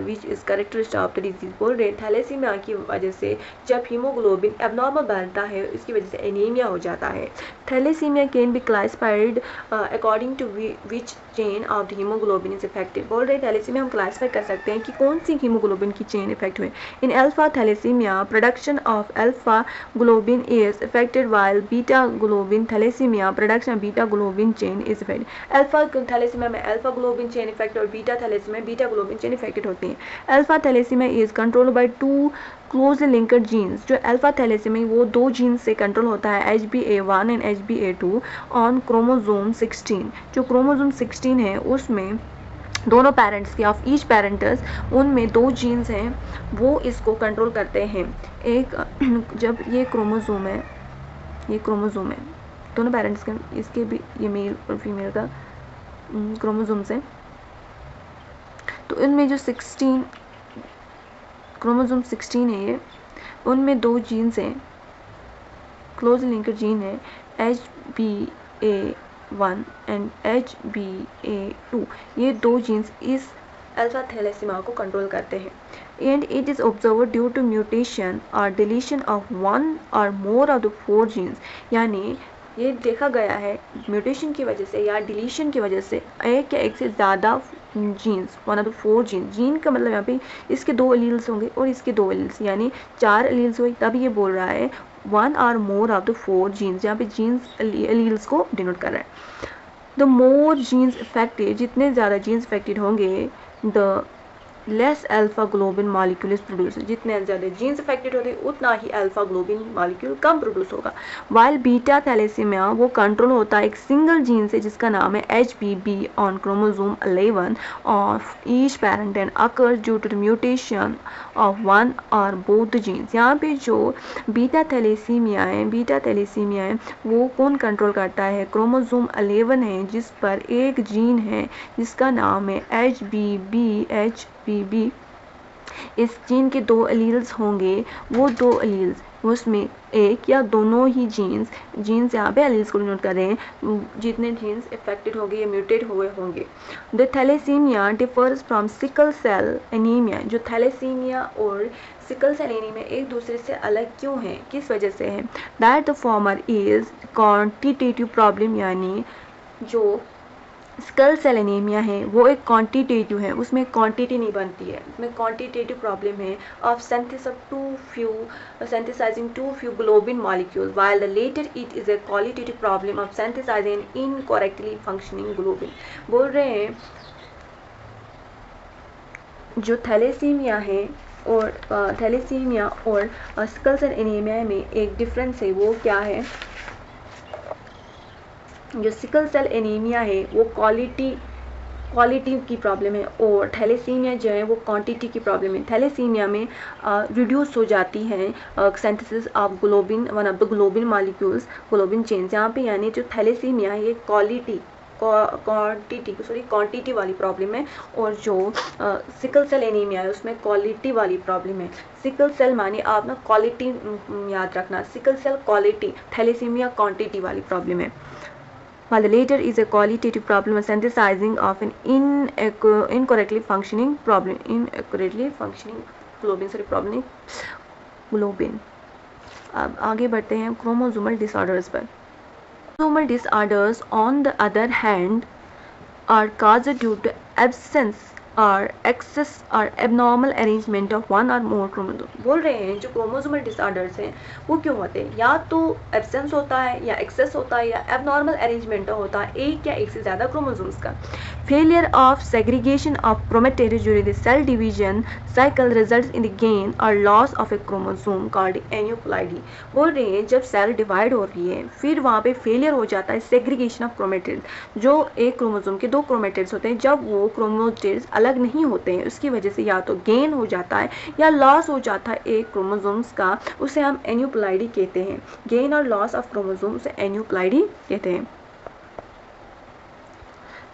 which is characteristic of the disease। बोल रहे थैलेसीमिया की वजह से जब हीमोग्लोबिन abnormal बनता है, इसकी वजह से एनीमिया हो जाता है। Thalassaemia can be classified according to which chain of the haemoglobin is affected. बोल रहे थैलेसीमिया हम क्लासीफाई कर सकते हैं कि कौन सी हीमोग्लोबिन की चेन इफेक्ट हुए। In alpha thalassaemia production of alpha globin is affected, while beta globin thalassemia production of beta globin chain is affected। Alpha thalassaemia में अल्फा ग्लोबिन चेन इफेक्ट और बीटा थैलेसीमिया में beta globin chain affected होती हैं। Alpha thalassaemia is controlled by two closely linked genes. जो alpha thalassaemia वो दो jeans से control होता है, HbA1 and HbA2 on chromosome 16। जो क्रोमोसोम 16 है उसमें दोनों पेरेंट्स की ऑफ ईच पेरेंट्स, उनमें दो जीन्स हैं वो इसको कंट्रोल करते हैं। एक जब ये क्रोमोसोम है दोनों पेरेंट्स के, इसके भी ये मेल और फीमेल का क्रोमोसोम्स है, तो इनमें जो 16 क्रोमोसोम 16 है ये, उनमें दो जीन्स हैं, क्लोज लिंक्ड जीन है, HbA1 एंड HbA2। ये दो जीन्स इस अल्फा थैलेसीमिया को कंट्रोल करते हैं। And it is observed due to mutation और deletion of one or more of the 4 jeans. यानी ये देखा गया है म्यूटेशन की वजह से या डिलीशन की वजह से एक या एक से ज़्यादा genes, one of the 4 gene का मतलब यहाँ पे इसके 2 एलील्स होंगे और इसके 2 एलील्स, यानी 4 एलील्स हुए, तब ये बोल रहा है one or more of the 4 genes, यहाँ पे जीन्स एलील्स को डिनोट कर रहा है। द मोर जीन्स इफेक्टेड, जितने ज़्यादा जीन्स इफेक्टेड होंगे, the less alpha globin molecule is produce, जितने ज़्यादा जीन्स इफेक्टेड होते उतना ही अल्फा ग्लोबिन मॉलिक्यूल कम प्रोड्यूस होगा। वाइल बीटा थैलेसीमिया वो कंट्रोल होता है एक सिंगल जीन से जिसका नाम है HBB on chromosome 11 of each parent and occurs due to the mutation of one or both genes. यहाँ पे जो बीटा थैलेसीमिया है वो कौन कंट्रोल करता है, क्रोमोसोम 11 है जिस पर एक जीन है जिसका नाम है HBB। इस जीन के 2 एलील्स होंगे, वो 2 एलील्स उसमें एक या दोनों ही जीन्स यहाँ पे एलील्स को डिनोट कर रहे हैं, जितने जीन्स इफेक्टेड होंगे या म्यूटेट हुए होंगे। The thalassaemia differs from sickle cell anaemia, जो थैलेसीमिया और सिकल सेल एनीमिया एक दूसरे से अलग क्यों है, किस वजह से है, that the former is quantitative problem, यानी जो स्कल सेल एनीमिया है वो एक क्वांटिटेटिव है, उसमें क्वांटिटी नहीं बनती है, उसमें क्वांटिटेटिव प्रॉब्लम है of synthesizing too few globin molecules, while the later it is a qualitative problem of synthesizing incorrectly functioning globin। बोल रहे हैं जो थैलेसीमिया है और स्कल सेल एनीमिया में एक डिफरेंस है, वो क्या है, जो सिकल सेल एनीमिया है वो क्वालिटी की प्रॉब्लम है और थैलेसीमिया जो है वो क्वांटिटी की प्रॉब्लम है। थैलेसीमिया में रिड्यूस हो जाती है synthesis of globin, one of the globin molecules, globin chains. यहाँ पे यानी जो थैलेसीमिया है ये क्वांटिटी वाली प्रॉब्लम है और जो सिकल सेल एनीमिया है उसमें क्वालिटी वाली प्रॉब्लम है। सिकल सेल माने आप ना क्वालिटी याद रखना, sickle cell quality, thalassaemia quantity वाली प्रॉब्लम है। While the later is a qualitative problem of synthesizing of an incorrectly functioning globin। अब आगे बढ़ते हैं क्रोमोसोमल डिसऑर्डर्स पर। Chromosomal disorders on the other hand are caused due to absence or excess or abnormal arrangement of one or more chromosome। बोल रहे हैं जो chromosomal disorders हैं वो क्यों होते हैं, या तो एब्सेंस होता है या एक्सेस होता है या एबनॉर्मल अरेंजमेंट होता है एक या एक से ज़्यादा क्रोमोसोम्स का। Failure of segregation of chromatids during the cell division cycle results in the gain और loss of a chromosome called aneuploidy. बोल रहे हैं जब सेल डिवाइड हो रही है फिर वहाँ पे फेलियर हो जाता है सेग्रीगेशन ऑफ क्रोमेटिड्स, जो एक क्रोमोसोम के 2 क्रोमेटिड्स होते हैं, जब वो क्रोमेटिड्स अलग नहीं होते हैं उसकी वजह से या तो गेन हो जाता है या लॉस हो जाता है एक क्रोमोसोम्स का, उसे हम एन्यूप्लॉइडी कहते हैं। गेन और लॉस ऑफ क्रोमोसोम उसे एन्यूप्लॉइडी कहते हैं।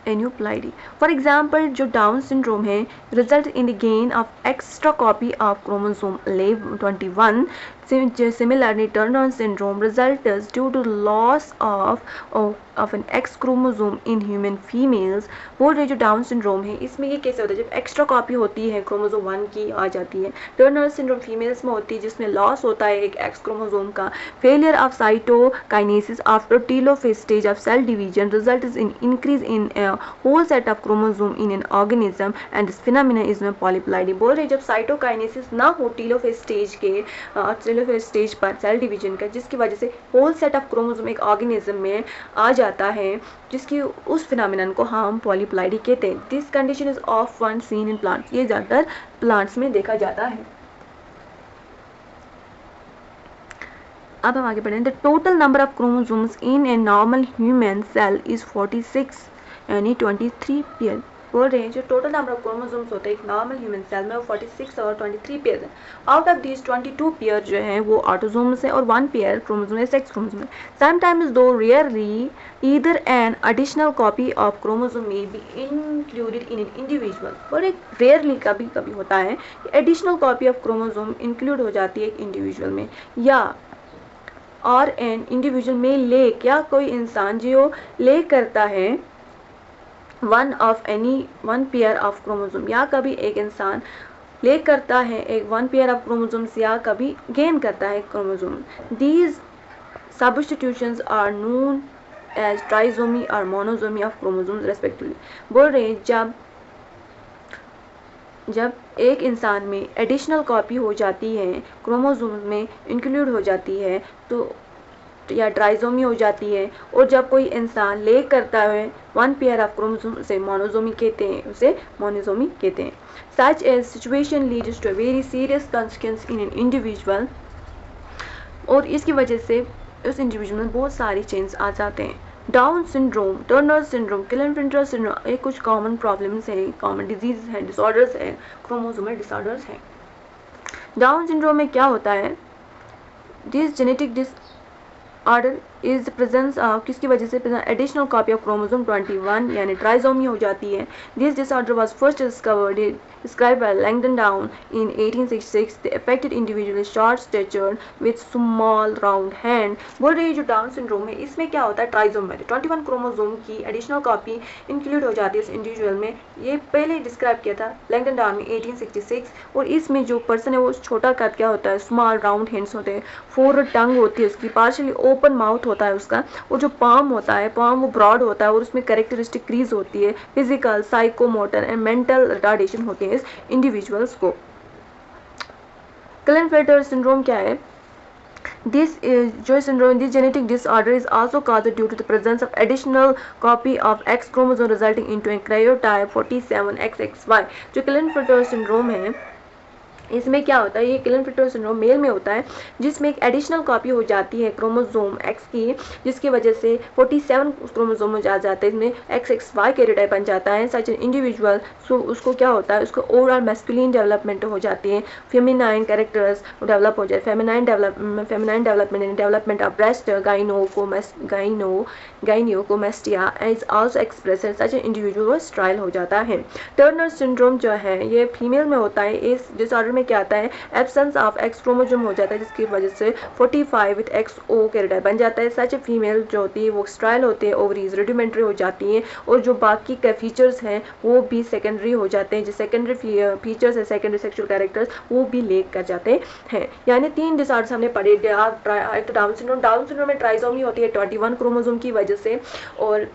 एन्यूप्लॉइडी फॉर एग्जाम्पल जो डाउन सिंड्रोम है result in the gain of extra copy of chromosome 21। Similarly, Turner syndrome results due to loss of an X chromosome in human females। बोल रहे जो down syndrome है इसमें ये कैसे होता है, जब एक्स्ट्रा कॉपी होती है क्रोमोसोम 1 की आ जाती है। टर्नर सिंड्रोम फीमेल्स में होती है जिसमें लॉस होता है एक एक्स क्रोमोसोम का। Failure of cytokinesis after telophase stage of cell division result in increase in whole set of chromosome in an organism and this phenomena is polyploidy. बोल रहे जब साइटोकाइनेसिस ना हो टेलोफेज स्टेज पर सेल डिवीजन का, जिसकी वजह से होल सेट ऑफ क्रोमोसोम एक ऑर्गेनिज्म में आ जाता है, जिसकी उस फिनोमेनन को हम पॉलीप्लाइडी कहते हैं। This condition is often seen in plants, ये ज़्यादातर प्लांट्स में देखा जाता है। अब हम आगे बढ़ें। The total number of chromosomes in a normal human cell is 46 यानी 23 पेयर। बोल रहे हैं जो टोटल नंबर ऑफ क्रोमोसोम्स होते हैं एक नॉर्मल ह्यूमन सेल में वो 46 और 23 पेयर है। आउट ऑफ दीज 22 पेयर जो है वो ऑटोसोम्स है और 1 पेयर क्रोमोसोम है सेक्स क्रोमोसोम है। समटाइम्स दो rarely either an additional copy of chromosome may be included in an individual. और एक रेयरली कभी कभी होता है कि additional copy of chromosome include हो जाती है एक इंडिविजुअल में, या और एन इंडिविजुअल में ले, क्या कोई इंसान जो ले करता है वन पेयर ऑफ क्रोमोसोम, या कभी एक इंसान ले करता है एक 1 पेयर ऑफ क्रोमोसोम्स या कभी गेन करता है chromosome. These substitutions are known as trisomy or monosomy of chromosomes respectively. बोल रहे हैं जब जब एक इंसान में एडिशनल कॉपी हो जाती है, क्रोमोसोम में इंक्लूड हो जाती है तो या ट्राइसोमी हो जाती है, और जब कोई इंसान ले करता है वन पेयर ऑफ क्रोमोसोम से मोनोसोमी कहते हैं, उसे मोनोसोमी कहते हैं। Such a situation leads to a very serious consequence in an individual, और इसकी वजह से उस इंडिविजुअल में बहुत सारे चेंज आ जाते हैं। Down syndrome, Turner syndrome, clean-filter syndrome, ये कुछ कॉमन प्रॉब्लम्स हैं, कॉमन डिजीज हैं, डिसऑर्डर्स हैं, क्रोमोसोमल डिसऑर्डर्स हैं। डाउन सिंड्रोम में क्या होता है? This genetic disorder is the presence of, किसकी वजह से? एडिशनल कॉपी ऑफ क्रोमोसोम 21 यानी ट्राइसोमी हो जाती है। This disorder was first described by Langdon Down in 1866. The affected individual is short-statured with small round hand. बोल रही है जो डाउन सिंड्रोम है इसमें क्या होता है? ट्राइसोम में 21 क्रोमोसोम की एडिशनल कॉपी इंक्लूड हो जाती है इस इंडिविजुअल में। ये पहले डिस्क्राइब किया था लैंगडन डाउन में 1866। और इसमें जो पर्सन है वो छोटा कद क्या होता है? स्मॉल राउंड हैंड्स होते हैं, फॉरवर्ड टंग होती है उसकी, पार्शियली ओपन माउथ होता है उसका, और जो पाम होता है, पाम वो ब्रॉड होता है और उसमें कैरेक्टरिस्टिक क्रीज होती है। Physical, psychomotor and mental retardation होते हैं इस इंडिविजुअल्स को। क्लिन-फिल्टर सिंड्रोम क्या है? This genetic disorder is also caused due to the presence of additional copy of X chromosome resulting into a karyotype 47XXY। जो clean-filter syndrome है इसमें क्या होता है? ये क्लिन-फिल्टर सिंड्रोम मेल में होता है जिसमें एक एडिशनल कॉपी हो जाती है क्रोमोसोम एक्स की, जिसकी वजह से 47 क्रोमोसोम हो जाता है, इसमें XXY कैरियोटाइप बन जाता है। सच एन इंडिविजुअल, सो उसको क्या होता है? उसको ओवरऑल मैस्कुलिन डेवलपमेंट हो जाती है, फेमिनाइन कैरेक्टर्स डेवलप हो जाए, feminine development, development of breast, gynaecomastia is also expressed. Such an individual sterile हो जाता है। टर्नर सिंड्रोम जो है ये फीमेल में होता है। इस डिसऑर्डर में क्या आता है? एब्सेंस ऑफ एक्स क्रोमोसोम हो जाता है जिसकी वजह से 45 विद XO कैरियोटाइप बन जाता है। सच फीमेल जो होती है वो स्ट्राइल होते हैं, ओवरीज रुडिमेंट्री हो जाती हैं, और जो बाकी के फीचर्स हैं वो भी सेकेंडरी हो जाते हैं। जो सेकेंडरी फीचर्स है, सेकेंडरी सेक्सुअल कैरेक्टर्स, वो भी लेक कर जाते हैं। यानी 3 डिसऑर्डर्स हमने पढ़े। एक तो डाउन सिंड्रोम में ट्राइसोमी होती है 21 क्रोमोसोम की वजह से, और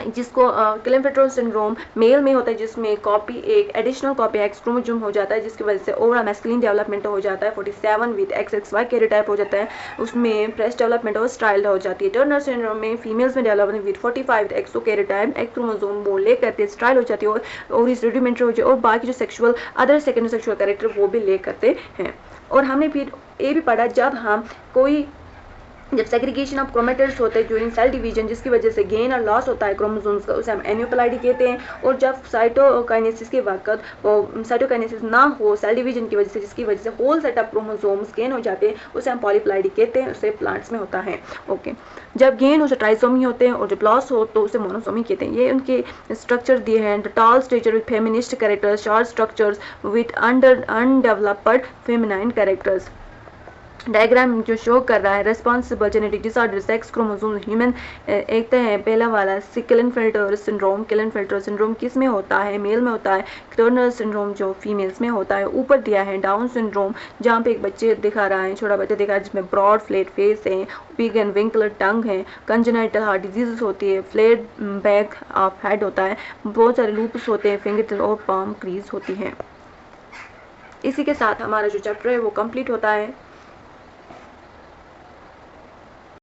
जिसको क्लिन-फिल्टर सिंड्रोम मेल में होता है जिसमें कॉपी, एक एडिशनल कॉपी एक्स क्रोमोसोम हो जाता है जिसकी वजह से ओवरऑल मैस्कुलिन डेवलपमेंट हो जाता है, 47 विद XXY कैरियोटाइप हो जाता है, उसमें ब्रेस्ट डेवलपमेंट और स्ट्राइल हो जाती है। टर्नर सिंड्रोम में फीमेल्स में development with 45 with XO karyotype, x chromosome वो ले करते हैं, स्ट्राइल हो जाती है और इस रुडिमेंट्री हो जाती है, और बाकी जो sexual other secondary sexual character वो भी ले करते हैं। और हमने फिर ये भी पढ़ा जब सेग्रीगेशन ऑफ क्रोमेटिड्स होते हैं ड्यूरिंग सेल डिवीजन, जिसकी वजह से गेन और लॉस होता है क्रोमोसोम्स का, उसे हम एन्यूप्लॉइडी कहते हैं। और जब साइटोकाइनेसिस के वक्त वो साइटोकाइनेसिस ना हो सेल डिवीजन की वजह से, जिसकी वजह से whole set of chromosomes gain हो जाते हैं, उसे हम पॉलीप्लॉइडी कहते हैं। उसे प्लांट्स में होता है। ओके, जब गेन हो उसे ट्राइसोमी होते हैं, और जब लॉस हो तो उसे मोनोसोमी कहते हैं। ये उनके स्ट्रक्चर दिए हैं। Tall structure with feminist characters, short structures with undeveloped feminine characters. Diagram जो शो कर रहा है responsible genetic disorder sex chromosome human, एक तो है पहला वाला क्लिन-फिल्टर सिंड्रोम। क्लिन-फिल्टर सिंड्रोम किस में होता है? मेल में होता है। टर्नर सिंड्रोम जो फीमेल्स में होता है। ऊपर दिया है डाउन सिंड्रोम जहाँ पे एक बच्चे दिखा रहा है, छोटा बच्चा दिखा रहा है जिसमें ब्रॉड फ्लैट फेस है, बिग एंड विंकलर टंग है, कंजेनाइटल हार्ट डिजीज होती है, फ्लैट बैक ऑफ हेड होता है, बहुत सारे लूप्स होते हैं, फिंगर और पाम क्रीज होती हैं। इसी के साथ हमारा जो चैप्टर है वो कंप्लीट होता है।